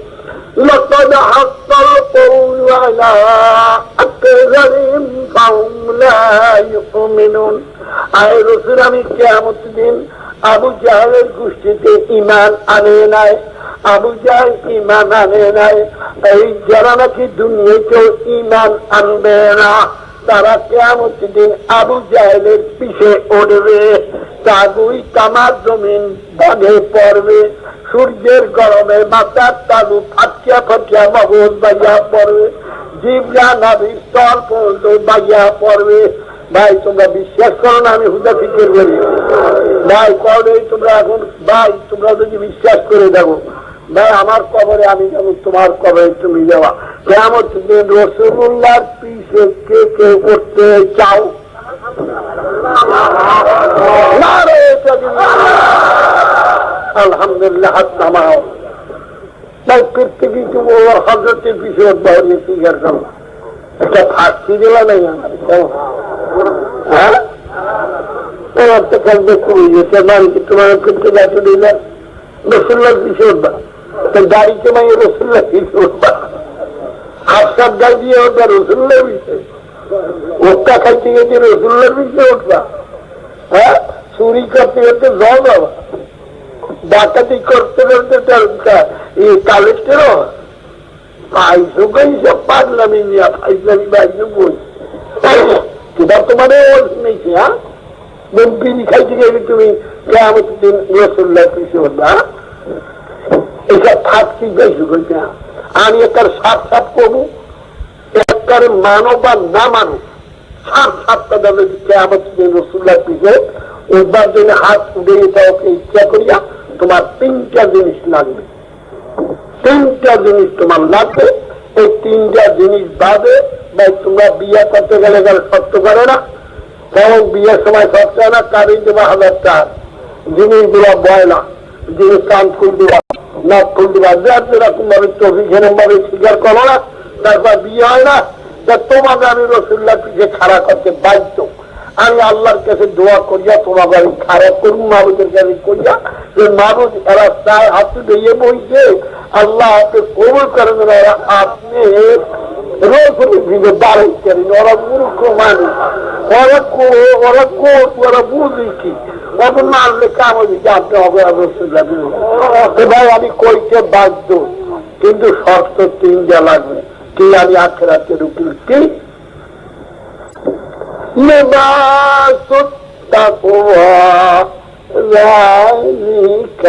S1: لقد حق القول على أكثرهم فهم لا يؤمنون। আয় রসুল আমি কিয়ামত দিন আবু জাহেলের গোষ্ঠীতে ঈমান আনে নাই, আবু জাহেল ঈমান আনে নাই, এই যারা নাকি দুনিয়াতেও ঈমান আনবে না তারা কিয়ামত দিন আবু জাহেলের পিছে উঠবে, তাগুই তামার জমিন ভাগে পড়বে, সূর্যের গরমে মাথার তালু ফাটিয়া ফাটিয়া মগজ বাইয়া পড়বে, জিবরা নাভির স্তর পর্যন্ত বাইয়া পড়বে। ভাই তোমরা বিশ্বাস করো না আমি হুদা ফিকির করি ভাই, কবে তোমরা এখন ভাই তোমরা যদি বিশ্বাস করে দেখো ভাই আমার কবরে আমি যাবো, তোমার কবরে তুমি যাওয়া। কেমন রাসূলুল্লাহর পিছে কে কে করতে চাও? আলহামদুলিল্লাহ হাত নামাও। তাই পৃথিবী তুমি হযরতের পিছে বাড়িয়ে ফিগার করো, একটা ফাঁসি দিলা নেই আমার হ্যাঁ তোমার তো কাজে করিয়েছে বাড়িতে তোমার করতে গাছে দিলাম রসুল্লার পিছে উঠবা, গাড়িতে মাই রসুল্লার পিছে উঠবা, হাফসার গাড়ি দিয়ে উঠবা রসুল্লার পিছে, ওটা খাইতে গেছে রসুল্লার পিছে উঠবা, হ্যাঁ চুরি করতে করতে যাও বাবা, ডাকাতি করতে করতে কালেক্টেরও পাইছো সব পাগলামি নিয়ে ফাইজলামি বাইজো বই বর্তমানে শুনেছি। হ্যাঁ বিড়ি খাইতে গেলে তুমি কেমন দিন রসুল্লাহ পিছিয়ে উঠবা, এইসব থাকছি বেশি করছে। আমি একটা সাপ সাপ করবো, একটার মানো বা না মানো সাপ সাপটা দেবে কেমন দিন রসুল্লাহ পিছিয়ে উঠবার জন্য হাত উঠে ওকে ইচ্ছা করিয়া তোমার তিনটা জিনিস লাগবে, তিনটা জিনিস তোমার লাগবে। এই তিনটা জিনিস বাদে ভাই তোমরা বিয়ে করতে গেলে শর্ত করে না, কারণ বিয়ের সময় শর্ত হয় না কারি দেবা 1000 টাকা, জিনিসগুলো বয়লা জিনিস কান ফুল দেওয়া নাক ফুল দেওয়া, যার যেরকম ভাবে তফি সেরকম ভাবে স্বীকার করো না, তারপর বিয়ে হয় না। তোমাকে আমি রসুল্লাহ পিছিয়ে খাড়া করতে বাধ্য, আমি আল্লাহর কাছে দোয়া করিয়া তোমাকে আমি খারাপ করুন মাহবুদের কাছে করিয়া যে মাহবুদ এরা চায় হাতে দিয়ে বইছে আল্লাহ হাতে কবুল করেন, ওরা আপনি রসুলের দিকে দাঁড়াই করেন, ওরা মূর্খ মানুষ, ওরা কোট ওরা বুঝি কি ওদের না আনলে কামড় দিচ্ছে আপনি হবে রসুল্লাহ। ভাই আমি কইতে বাধ্য, কিন্তু শর্ত তিনটা লাগবে। কি আমি আখেরাতের উকিল কি لباس التقوى ذلك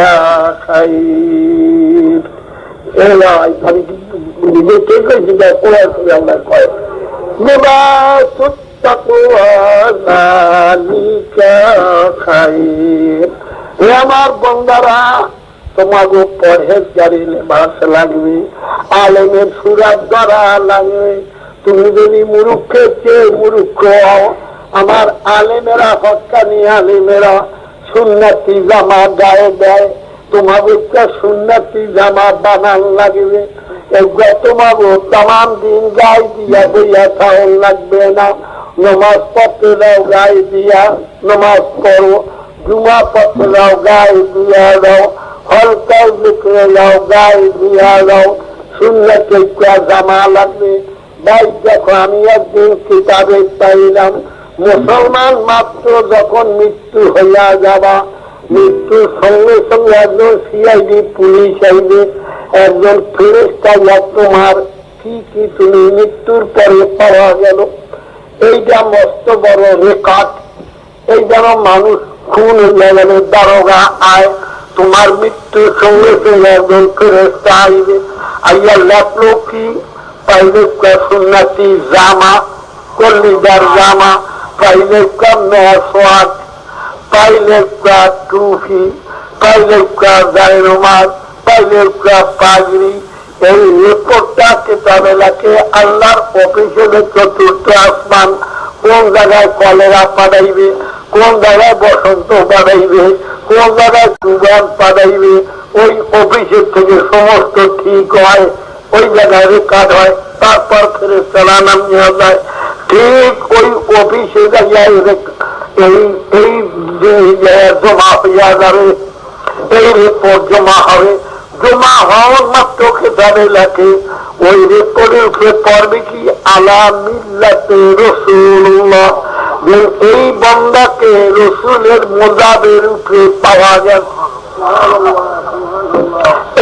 S1: خير। আমি নিজে ঠিক হয়েছি আল্লাহ কয় لباس التقوى ذلك خير। আমার বন্দারা তোমাকে পরহেজগারি লেবাস লাগবে, আলেমের সুরাত দ্বারা লাগবে। তুমি যদি মুরুক্ষের চেয়ে মুরুক্ষ হও, আমার আলেমেরা হক্কানি আলেমেরা সুন্নতি জামা গায়ে দেয়, তোমাকে সুন্নতি জামা বানান লাগবে, এগুলো তোমাকে তাম দিন গায়ে দিয়া বইয়া খাওয়ান লাগবে না। নমাজ পড়তে দাও গায়ে দিয়া নমাজ পড়ো, জুমা পড়তে দাও গায়ে দিয়া দাও, হলকাল বিক্রে দাও গায়ে দিয়া দাও, সুন্নতি জামা লাগবে। ভাই দেখো, আমি একদিন কিতাবে পাইলাম মুসলমান মাত্র যখন মৃত্যু হইয়া যাবা, মৃত্যুর সঙ্গে সঙ্গে একজন সিআইডি পুলিশ আইবে, একজন ফেরেশতা তোমার কি কি তুমি মৃত্যুর পরে পাওয়া গেল, এইটা মস্ত বড় রেকর্ড। এই যেন মানুষ খুন হইয়া গেল, দারোগা আয়, তোমার মৃত্যুর সঙ্গে সঙ্গে একজন ফেরেশতা আইবে, আইয়া লেখলো কি পাইলে সুন্নতি জামা, কলিদার জামা, পাইলে মেসওয়াক, পাইলে টুপি, পাইলে জায়রুমাল, পাইলে পাগড়ি। এই রিপোর্টটা কিতাবে লেখে আল্লাহর অফিসে চতুর্থ আসমান, কোন জায়গায় কলেরা পাঠাইবে, কোন জায়গায় বসন্ত পাঠাইবে, কোন জায়গায় তুফান পাঠাইবে, ওই অফিসের থেকে সমস্ত ঠিক হয়, ওই জায়গায় রেকর্ড হয়, তারপর ফেরেশতারা নাম নেওয়া যায়। ঠিক ওই অফিসে জায়গায় এই জমা হইয়া যাবে, এই রিপোর্ট জমা হবে। জমা হওয়ার মাত্র কিতাবে লেখে ওই রিপোর্টের উপরে পড়বে কি আলা মিল্লাতে রাসূলুল্লাহ, যে এই বান্দাকে রাসূলের মযাবের উপরে পাওয়া গেছে।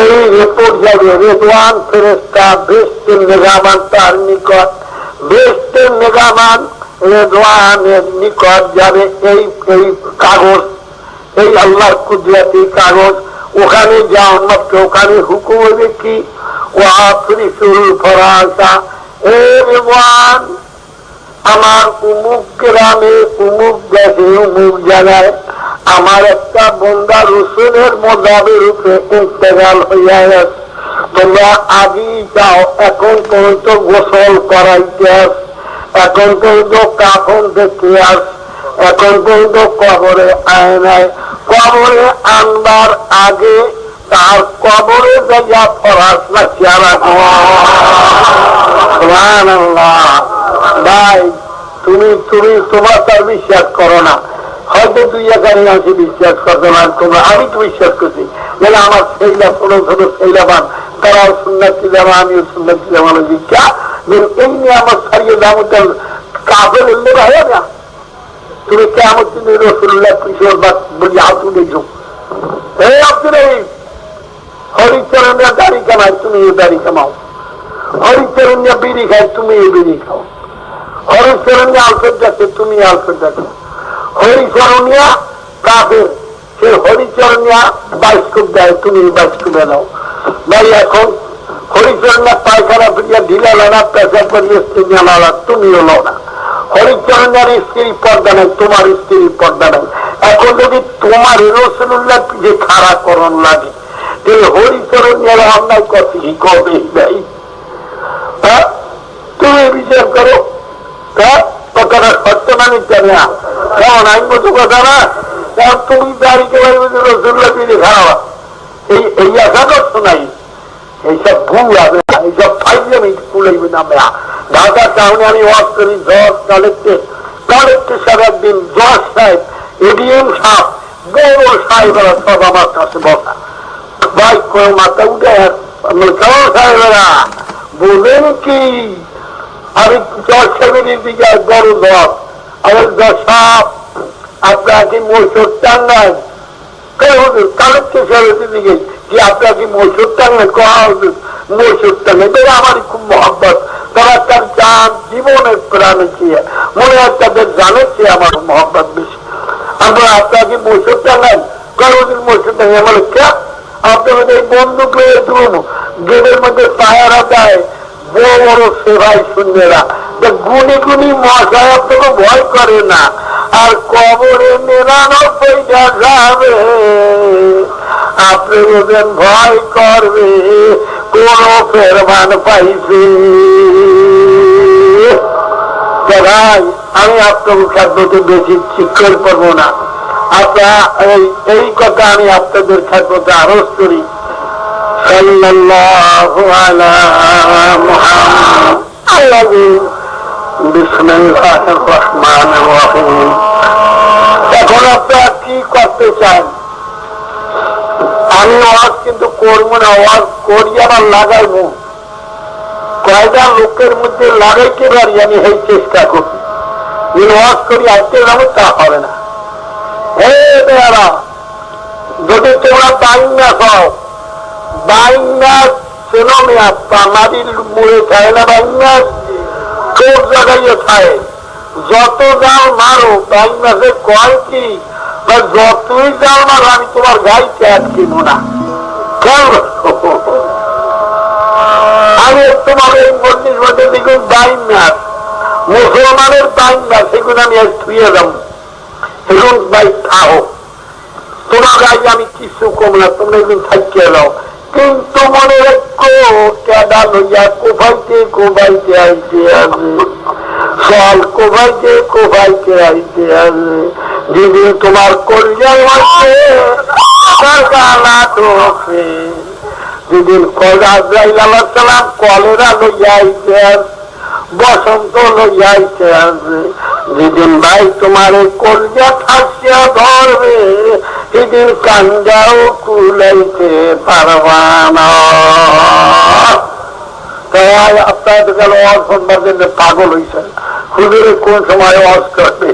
S1: এই রিপোর্ট যাবে রেদওয়ান ফেরেশতা বেহেশতের মেহমান তার নিকট, বেহেশতের মেহমান রেদওয়ানের নিকট যাবে এই কাগজ, এই আল্লাহর কুদরতি কাগজ। ওখানে যাওয়ার মাত্র ওখানে হুকুম হবে কি ওয়াফরিসুল ফরাসা, এ রেদওয়ান আমার উমুক গ্রামে উমুক দেশে উমুক জায়গায় আমার একটা বন্দা রসুলের মযাবের উপরে ইন্তেকাল হইয়া গেছে, তোমরা আগেই যাও, এখন পর্যন্ত গোসল করাইতে আস, এখন পর্যন্ত কাফন দেখতে আস, এখন পর্যন্ত কবরে আয় নাই। কবরে আনবার আগে তার কবরে যা ফরাস রাখিয়া রাখো। সুবহানাল্লাহ। ভাই তুমি তুমি তোমার তার বিশ্বাস করো না, হয়তো দুই একারে আছে বিশ্বাস করতো না, তোমরা আমি তো বিশ্বাস করছি, যেন আমার সেইলা ছোট ছোট সেইলাবান তারাও সুন্নতি জামা, আমিও সুন্নতি জামানো দীক্ষা, এই নিয়ে আমার ছাড়িয়ে যাবো কাপের উল্লেখ হয় না। তুমি কেমন তুমি রসুল্লাহ কিশোর বা বলি হাত উঠেছো, এই আপনি হরিচরণরা দাড়ি কামায়, তুমি এই দাড়ি কামাও, হরিচরণরা বিড়ি খায়, তুমি এই বিড়ি খাও, হরিচরণরা আলফের যাচ্ছে, তুমি আলফের যাচ্ছ, হরিচরণিয়া কাফের, সে হরিচরণিয়া বাইস্কুপ দেয়, তুমি বাইস্কুপে দাও। ভাই এখন হরিচরণিয়া পায়খানা ফিরিয়া ঢিলা লানা পেশা করিয়ে স্ত্রী লালা, তুমিও লো না। হরিচরণের স্ত্রী পর্দা নেই, তোমার স্ত্রীর পর্দা নেই। এখন যদি তোমার রাসূলুল্লাহ যে খাড়া করণ লাগে, এই হরিচরণের অন্যায় করতে কি করবে ভাই? তুমি বিচার করো, কথাটা সত্য না মিথ্যা না? কেমন আমি মতো কথা না? কারণ তুমি দাঁড়িয়ে রাসূলুল্লাহ দিদি খাওয়া, এই আশা করছো নাই, এইসব ভুল হবে না, এইসব ফাইজলামি কুলাইবে না। আমরা ঢাকা টাউনে আমি ওয়াজ করি, জজ কালেক্টর সাহেব একদিন, জজ সাহেব, এডিএম সাহেব, বড় সাহেবেরা সব আমার কাছে বসা, ভাই কোনো মাথা উঠে কেমন সাহেবেরা বলেন কি, আমি জজ সাহেবের দিকে বড় জজ, আমার জজ সাহেব আপনার কি মৈশোর টাঙ্গায়, কালেক্টর সাহেবের দিকে কি আপনার কি মৈশোর টাঙ্গায়, মৈশোর টাঙ্গায়, আমারই খুব মহব্বত, তারা তার জান জীবনের প্রাণে চেয়ে মনে হয় তাদের জানের চেয়ে আমার মহব্বত বেশি। আমরা আপনাকে মৈশোর টাঙ্গাই, কোনদিন মৈশোর টাঙ্গাই বলে কে আপনাদের এই বন্দুক গেটের মধ্যে পায়ারা দেয়, বড় বড় সেবাই শূন্যেরা, গুনি গুনি মশায় আপনাকে ভয় করে না, আর কবরে 99টা যাবে, আপনি বলবেন ভয় করবে কোন ফেরমান পাইছে। ভাই আমি আপনার খাদ্যকে বেশি শিক্ষা করবো না, এই কথা আমি আপনাদের খেদমতে আরজ করি। সাল্লাল্লাহু আলা মুহাম্মাদ। বিসমিল্লাহির রহমানির রহিম। এখন আপনারা কি করতে চান? আমি ওয়াজ কিন্তু করবো না, ওয়াজ করি আবার লাগাইবো। কয়টা লোকের মধ্যে লাগাইতে পারি আমি এই চেষ্টা করি। ওয়াজ করি আজকে যাবো তা হবে না। হে মেয়েরা, যদি তোমরা বাইনা খাও, বাইনা চেনো মেয়া মাটির মুড়ে খায় না, বাইনা চোখ জাগাইয়ে খায়। যত জাল মারো তাই মাসে কয় কি যতই জাল মারো আমি তোমার গাই ক্যাট কিনবো না। আমি তোমার এই মন্দির মধ্যে দেখুন বাইন মাস, মুসলমানের বাইন মাস, সেগুলো আমি আজ ধুয়ে যাবো। এখন ভাই খাও, তোমার গাই আমি কিছু কম না, তোমরা একদিন থাকিয়ে যাও। কিন্তু মনে রাখো কেডা লইয়া কোভাইতে কোভাইতে আইতে আছে, ফল কোভাইতে কোভাইতে আইতে আছে। যেদিন তোমার কলিজার মধ্যে যেদিন আজরাইল আলাইহিস সালাম কলেরা লইয়া আইতে আছে, বসন্ত লইয়া আইতে আছে, যেদিন ভাই তোমার কলিজা ঠাসিয়া ধরবে সেদিন কান্দাও কুলাইতে পারবা না। তাই আপনার গেল ওয়াজ শুনবার জন্য পাগল হয়েছেন, হুজুরে কোন সময় ওয়াজ করবে।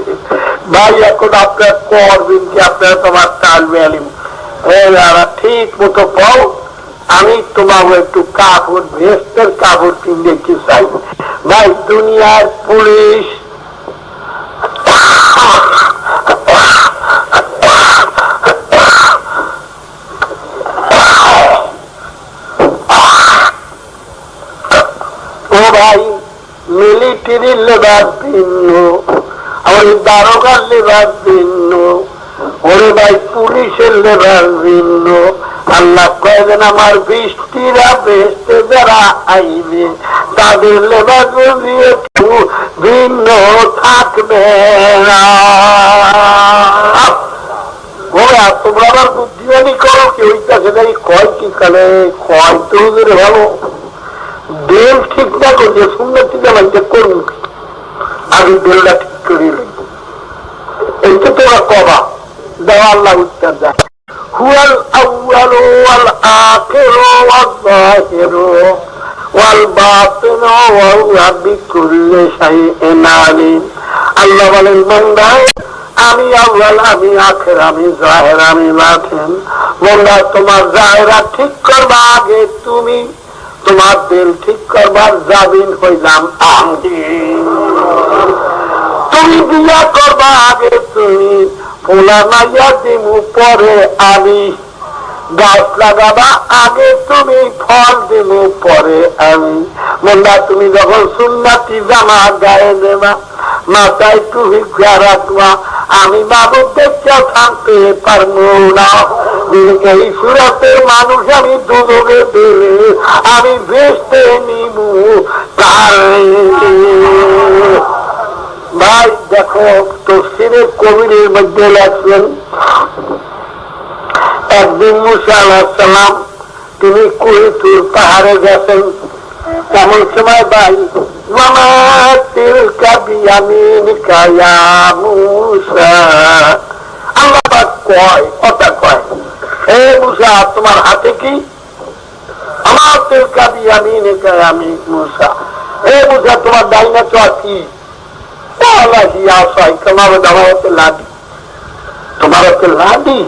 S1: ভাই এখন আপনার করবেন কি? আপনারা তোমার তালবে আলিম ঠিক মতো পাও। আমি তোমার একটু কাপড়, ভেস্টের কাপড় কিনতে কি চাই। ভাই দুনিয়ার পুলিশ ও ভাই মিলিটারির লেবাস ভিন্ন, আমার দারোগার লেবাস ভিন্ন, ওরে ভাই পুলিশের লেবাস ভিন্ন। আল্লাহ কয়েছেন আমার বৃষ্টিরা বেসতে যারা আইবে তাদের লেবাস দিয়ে ভিন্ন থাকবে না। ওরা তোমরা আবার বুদ্ধিমানি করো কি? ওইটাকে যাই কয় কি কালে কয় তো ভালো দেল ঠিক না করছে সুন্দর জানাইতে করুন, আমি দেলটা ঠিক করি এইটা তোমরা কবা দেওয়া। আল্লাহ উত্তর দেয় হুয়াল আউয়ালু ওয়াল আখিরু ওয়াল যাহিরু ওয়াল বাতিনু ওয়া হুয়া বিকুল্লি শাইইন আলিম। আল্লাহ বলেন বান্দা আমি আউয়াল, আমি আখির, আমি জাহির, আমি বাতিন। বান্দা তোমার জাহিরা ঠিক করবা আগে তুমি, তোমার দিল ঠিক করবার জামিন হইলাম আমি। তুমি বিয়া করবা আগে তুমি, পোলা মাইয়া দিমু পরে আমি। গাছ লাগাবা আগে তুমি, ফল দিমু পরে আমি। মোল্লা তুমি যখন সুন্নাতি জামা গায়ে দেবা, মাথায় টুপি রাখবা, আমি বাবুর দেখতে থাকতে পারবো না। এই সুরাতের মানুষ আমি দুজনে দেবে, আমি বেসতে নিব। ভাই দেখো তফসিরের কবিরের মধ্যে লেখছেন একদিন মুসা আলাইহিস সালাম তিনি কুহিতুর পাহাড়ে গেছেন। তেমন সময় ভাই ওয়ামা তিলকা বিয়ামিনিকা ইয়া মুসা, আল্লাহ পাক কয় কথা কয় হে মুসা তোমার হাতে কি? আমার তিলকা বিয়ামিনিকা ইয়া মুসা, হে মুসা তোমার ডাইনা চোখ কি? তোমার হচ্ছে লাঠি, তোমার হচ্ছে লাঠি।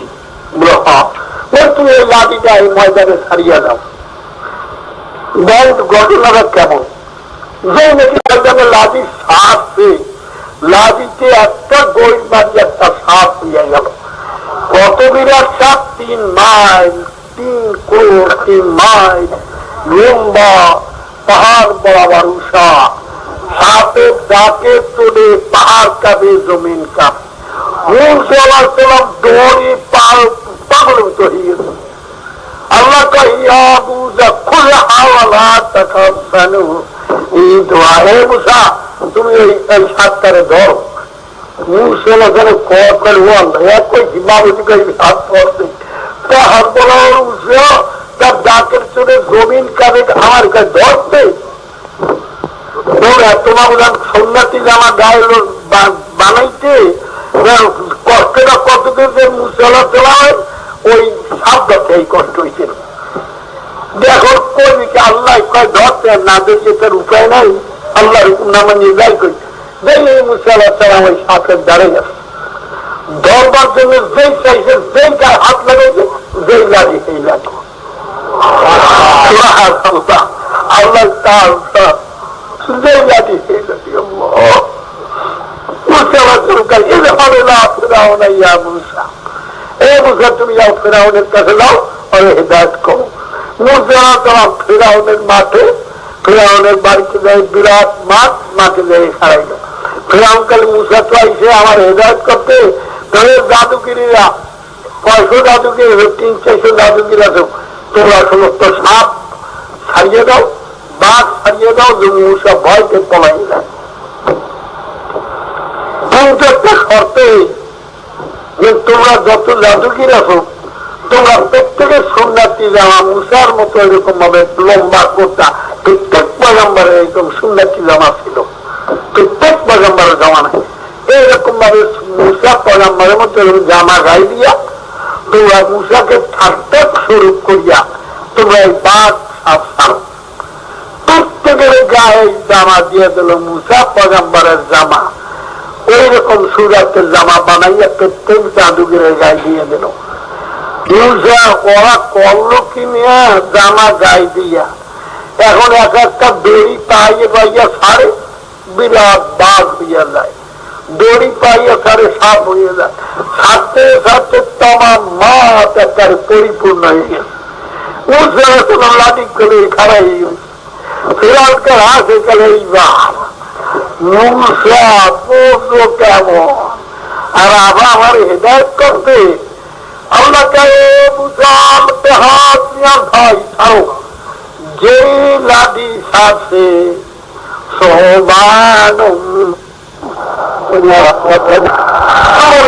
S1: তুমি এই লাঠিটা এই ময়দানে ছাড়িয়ে দাও। ঘটনাটা কেমন? যে নাকি ময়দানে লাঠি সাপছে, লাঠিতে একটা গরিব মাঝে একটা সাপ হইয়া গেল। কত বিরাট সাপ? 3 মাইল, 3 মাইল লম্বা, পাহাড় বরাবর উষা। সাপের ডাকে চলে পাহাড় কাঁপে, জমিন কাঁপে। দৌড়ে পাগল হয়ে গেছে। আল্লাহ কহিয়া বুঝা খুলে হাওয়ালা টাকা এই দোয়া, হে মুসা তুমি এই সাতটারে ধরো। মুসলমানে করে কইছি বাবুজি হাত পড়ছে হাত বলার উঠে তার ডাকের চলে জমিন কাজে আমার কাছে ধরছে তোমার সন্ন্যাসী জামা গায়ে বানাইতে কষ্টটা কতদিন যে মুসলা চলা হয় ওই সাবধানে এই কষ্ট হয়েছিল। দেখো কইকে আল্লাহ কয় ধরতে না দেখে তার উপায় নাই, আল্লাহর নামে নির্দায় করি দেখি এই মুসলা চলা ওই সাপের দাঁড়ে গেছে ধরবার জন্য যেই চাইছে যেই তার হাত লাগাইছে যেই লাগে সেই লাগে আল্লাহ তার যেই লাগে সেই লাগে তুমি যাও ফেরাউনের কাছে যাও আর হেদায়ত করো। মুসা তোমার ফেরাউনের মাঠে ফেরাউনের বাড়িতে যাই বিরাট মাঠ মাঠে যাই খারাইল ফেরাউন কালী মুসা তো আইসে আমার হেদায়ত করতে তবে জাদুগিরিরা 500 জাদুগিরি 300-400 জাদুগির আছো তোমরা সমস্ত সাপ ছাড়িয়ে দাও বাঘ ছাড়িয়ে দাও যে মুসা ভয়কে পলাই যায়। কিন্তু একটা শর্তে যে তোমরা যত জাদুগির আছো তোমরা প্রত্যেকের সুন্নাতি জামা মুসার মতো এরকম ভাবে লম্বা করতা প্রত্যেক পয়গম্বরের এরকম সুন্নাতি জামা ছিল প্রত্যেক পয়গম্বরের জামা নাই এইরকম ভাবে মুসা পয়গম্বরের মতো জামা গাই দিয়া তোমরা মুসাকে ঠাট্টা স্বরূপ করিয়া তোমরা এই বাঘ সাপ ছাড়ো প্রত্যেকের গায়ে জামা দিয়ে দিল মুসা পয়গম্বরের জামা ওই রকম সুরাতের জামা বানাইয়া প্রত্যেক জাদুগিরের গায়ে দিয়ে দিল। ওরা করলো কি নিয়ে জামা গায়ে দিয়া এখন এক একটা দড়ি পাইয়ে পাইয়া ছাড়ে বিরাট বাঘ হইয়া যায় দড়ি পাইয়া ছাড়ে সাপ হয়ে যায় ছাড়তে ছাড়তে তামাম মাঠ একবার পরিপূর্ণ হয়ে গেছে লাঠি করে খারাই হয়ে গেছে ফেরালকে হাসে গেলে এই বাঘ মুসা পড়লো কেমন আর আবার আমার হেদায়ত করতে আল্লাহ মুসালকে হাত নিয়ে ভাই ছাড়ো যে লাঠি ছাড়ছে সোবান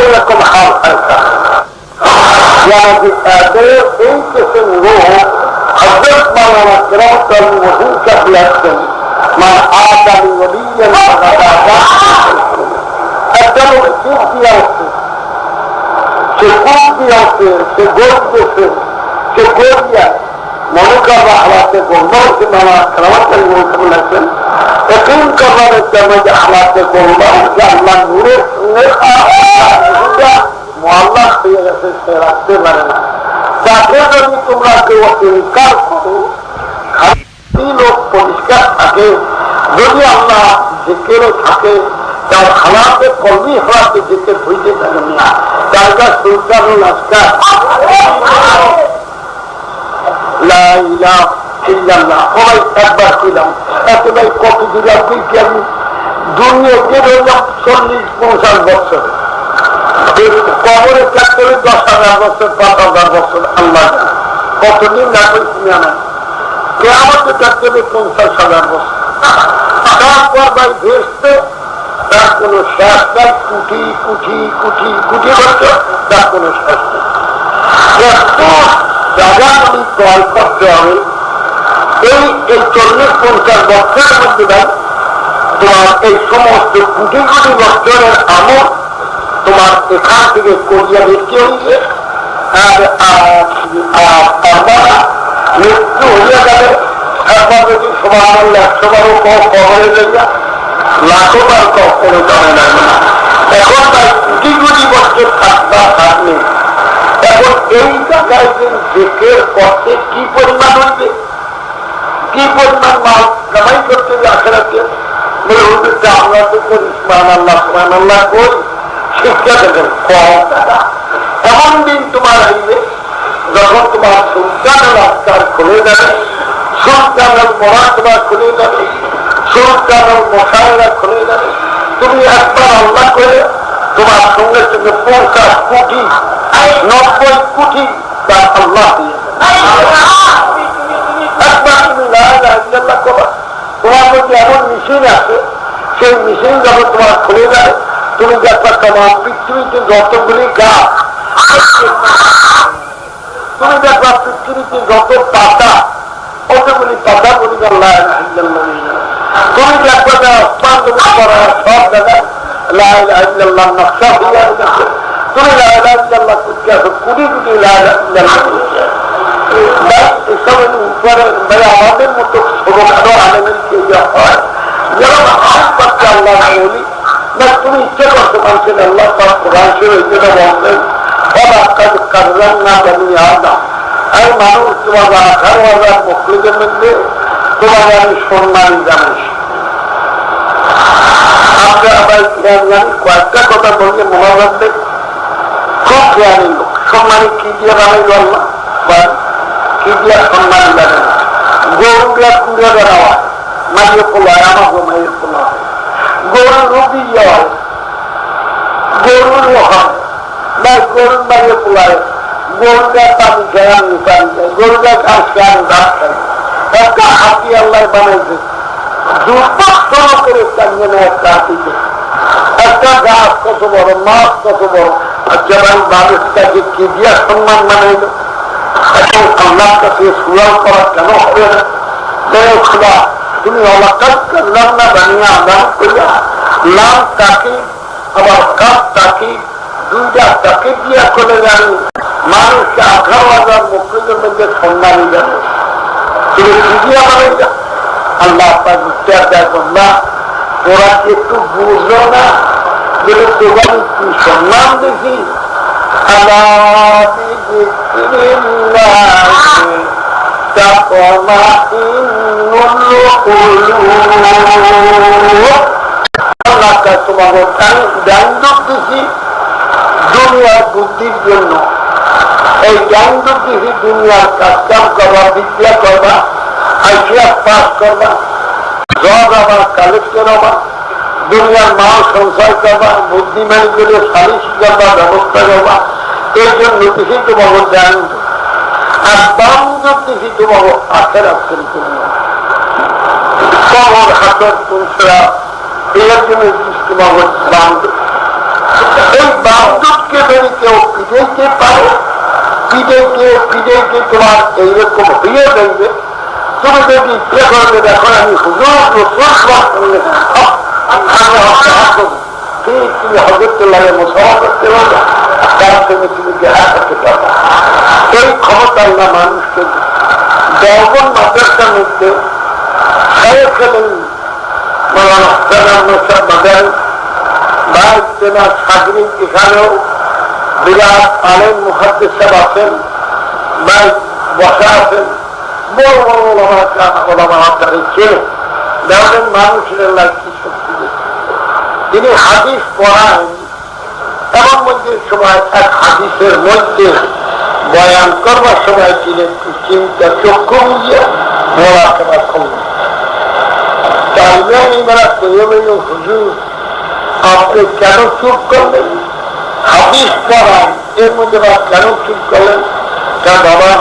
S1: এরকম হাল এই কিসম রোহ حضرت مولانا كرامة الموجود كبلاتكم ما آدم وليا একদম ঠিক দিয়ে আসছে সে কোন দিয়ে আসছে সে গোল দিয়েছে সে গোল দিয়া মনোকাবা হালাতে গোলমাকে মামা ক্রামাতের মধ্যে বলেছেন এখন কাবারের মধ্যে হালাতে গোলমা যে আল্লাহ নূরের সঙ্গে মোহাল্লা হয়ে গেছে সে রাখতে পারে না তাকে যদি তোমরা কেউ ইনকার করো খালি লোক পরিষ্কার থাকে যদি আল্লাহ জিকিরে থাকে তার হালাতে কর্মী হালাতে জিকির হইতে থাকে না তার কাছে সুলতানুল আসকার লা ইলাহা ইল্লাল্লাহ সবাই একবার ছিলাম এতে ভাই কত দিলাম কি আমি দুনিয়াতে রইলাম 40-50 বছর কবরের চাকরি 10,000 বছর 5,000 বছর আল্লাহ কতদিন রাখবে তুমি আনা আমাদের চাকরি 50,000 বছর তারপর ভাই ভেসতে তার কোন শেষ নাই কুটি কুটি কুটি কুটি বছর তার কোন শেষ নেই জায়গা আমি ক্রয় করতে হবে এই 40-50 বছরের মধ্যে ভাই তোমার এই সমস্ত কোটি কোটি বছরের আমল তোমার এখান থেকে করিয়া দেখতে হইবে মৃত্যু হইয়া গেলে একবার যদি সবার 100 বারও কবরে যাইয়া লাখবার কখনো জানে না এখন তাই কোটি কোটি বছর থাকবা থাকলে এখন এই জায়গায় যে দেখের করতে কি পরিমাণ হইবে কি পরিমাণ মাল কামাই করতে হবে আখেরাতে বলে হইতে আমরা তো করি সুবহানাল্লাহ আল্লাহ করি শিক্ষা দেবেন কম টাকা এমন দিন তোমার আইবে যখন তোমার সুলতানের আজকার খুলে যাবে সুলতানের মরাতবা খুলে যাবে সুলতানের মশাইরা খুলে যাবে তুমি একবার আল্লাহ করে তোমার সঙ্গে সঙ্গে 50 কোটি 90 কোটি তার আল্লাহ দিয়ে একবার তুমি লা ইলাহা ইল্লাল্লাহ করো তোমার মধ্যে এমন মেশিন আছে সেই মেশিন যখন তোমার খুলে যাবে তুমি দেখো তোমার পৃথিবীতে যতগুলি গাছ, তুমি দেখো পৃথিবীতে যত পাতা, কতগুলি পাতা বলি আল্লাহ। তুমি দেখো যে আসমান তুমি করা সব জায়গায় লা ইলাহা ইল্লাল্লাহ নকশা হইয়া গেছে। তুমি লা ইলাহা ইল্লাল্লাহ করতে আসো, কোটি কোটি লা ইলাহা ইল্লাল্লাহ করতে এসবের উপরে আমাদের মতো ছোটখাটো আলেমের কেউ হয় যেমন আল্লাহ বলি না। তুমি ইচ্ছে করতে পারছেন আল্লাহ তার কোরআন শরীফ যেটা বলছেন কাজরান না জানি আদাম, আমি মানুষ তোমার 18,000 মুখলিদের মধ্যে তোমাকে আমি সম্মানী জানিস। আপনারা ভাই জ্ঞান জানি কয়েকটা কথা বলছে মহাভারতে খুব জ্ঞানী লোক। সম্মানী কি দিয়ে বানাইল আল্লাহ বা কি দিয়া সম্মানী জানেন? গরুগুলা কুড়ে বেড়াওয়া মাঝে পোলায়, আমাকে মায়ের পোলা হয়, গরুর রুটি হয়, গরুর হয় বা গরুর মাঝে পোলায়, গরুটা পানি খায় আমি পানি খাই, গরুটা ঘাস খায় আমি ঘাস খাই। একটা হাতি আল্লাহ বানাইছে দুর্পাত্র করে চাঙ্গনে একটা হাতিতে, একটা গাছ কত বড়, মাছ কত বড়। আচ্ছা ভাই মানুষটাকে কি দিয়া সম্মান বানাইল? এখন আল্লাহর কাছে সুরাল করা কেন হবে না? খোলা তুমি অলাকাত করলাম না বানিয়ে আদান করিয়া লাম তাকে আবার কাপ তাকে দুইটা তাকে দিয়া করে জানি মানুষকে 18,000 মুখের মধ্যে সম্মানী জানে। তুমি কি দিয়া বানাই যা আল্লাহ আপনার উত্তর দেখুন না, ওরা কি একটু বুঝলো না যে তোমার কি সম্মান দেখি? আল্লাহ তোমাকে জ্ঞান দিচ্ছি দুনিয়ার বুদ্ধির জন্য। এই জ্ঞান দিচ্ছি দুনিয়ার কাজ করবা, বিদ্যা করবা, আইসিয়াস পাস করবা, জব আবার কালেক্টর হবা, দুনিয়ার মাল সংসার করবা, বুদ্ধিমানী করে সালিশ করবা, ব্যবস্থা করবা। এই জন্য দেখি তোমাকে জ্ঞান। আর দাম দেখি তোমাকে হাতের আসছেন কবর হাতের তুলসরা এর জন্য তোমাকে বান্ধব। এই বান্ধবকে ধরে কেউ পিড়েতে পারে, পিড়েকে তোমার এইরকম হইয়ে যাইবে। তুমি যদি ইচ্ছে করবে দেখো আমি তুমি হজরত লাগে মুসলমান করতে পারবে, তার সঙ্গে তুমি দেহা করতে পারবে। এই ক্ষমতা না মানুষকে দেওবন মাদ্রাসার মধ্যে এখানেও বিরাট আলেম মুহাদ্দিস সাহেব আছেন, বসা আছেন, বড় বড় ওলামাকারী ছিলেন। দেখেন মানুষের কি শক্তি তিনি হাদিস পড়ান। এমন মধ্যে সময় এক হাদিসের মধ্যে বয়ান করবার সময় তিনি একটু চিন্তা চক্ষু বুঝিয়ে বলা করা করলেন। হুজুর আপনি কেন চুপ করলেন? হাদিস পড়ান, এর মধ্যে কেন চুপ করলেন? বাবা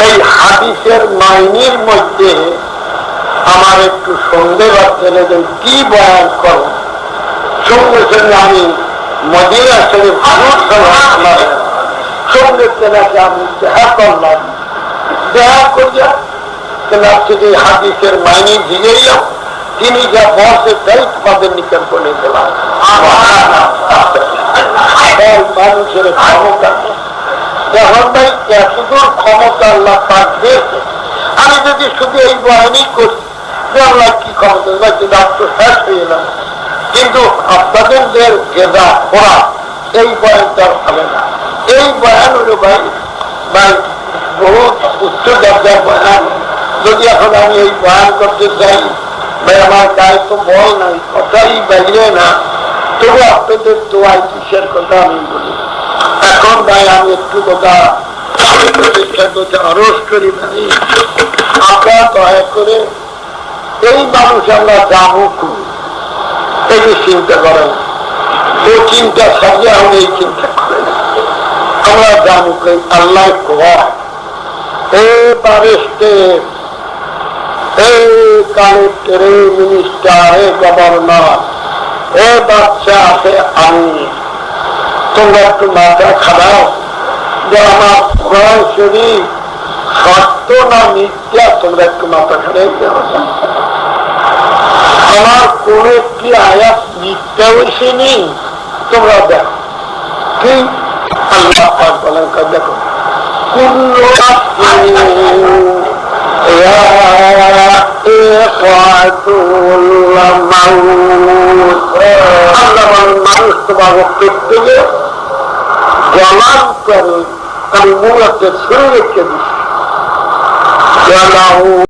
S1: এই হাদিসের মাইনির মধ্যে আমার একটু সন্দেহ আছে যে কি বয়ান করেন। সঙ্গে সঙ্গে আমি মদিনা শরীফ সঙ্গে তেনাকে আমি দেখা করলাম। দেখা করিয়া তেনার যদি হাদিসের মাইনি ভিজেইলাম, তিনি যা বসে তাই তোমাদের নিকট বলে দিলাম। মানুষের ক্ষমতা এখন ভাই এতদূর ক্ষমতা আল্লাহ পাক দিয়েছে। আমি যদি শুধু এই বয়ানই করি যে আল্লাহ কি ক্ষমতা, কিন্তু তো শেষ হয়ে গেলাম। কিন্তু আপনাদের যে গেদা পড়া এই বয়ানটা হবে না। এই বয়ান হলো ভাই বহুত উচ্চ দরজার বয়ান। যদি এখন আমি এই বয়ান করতে চাই ভাই আমার গায়ে তো বল নাই, কথাই বাইরে না, তবু আপনাদের দোয়াই কিসের কথা আমি বলি। এখন ভাই আমি একটু কথা আরোজ করি ভাই, আপনারা দয়া করে এই মানুষ আমরা যাবো করি এই যে চিন্তা করেন, ও চিন্তা সাজে আমরা এই চিন্তা করেন। আমরা যাবো করি আল্লাহ কয় ব্যারিস্টার, কালেক্টর, মিনিস্টার, গভর্নর, হে বাচ্চা আছে আমি, তোমরা একটু মাথা খারাও যে আমার কোরআন শরীফ সত্য না মিথ্যা, তোমরা একটু মাথা খারাই দেওয়া। আমার কোন একটি আয়াত মিথ্যা হয়েছেনি, তোমরা দেখো কি আল্লাহ পাক বলেন। দেখো মানুষ তোমার প্রত্যেকে জলান করে আমি মূলতে ছেড়ে রেখে দিচ্ছি।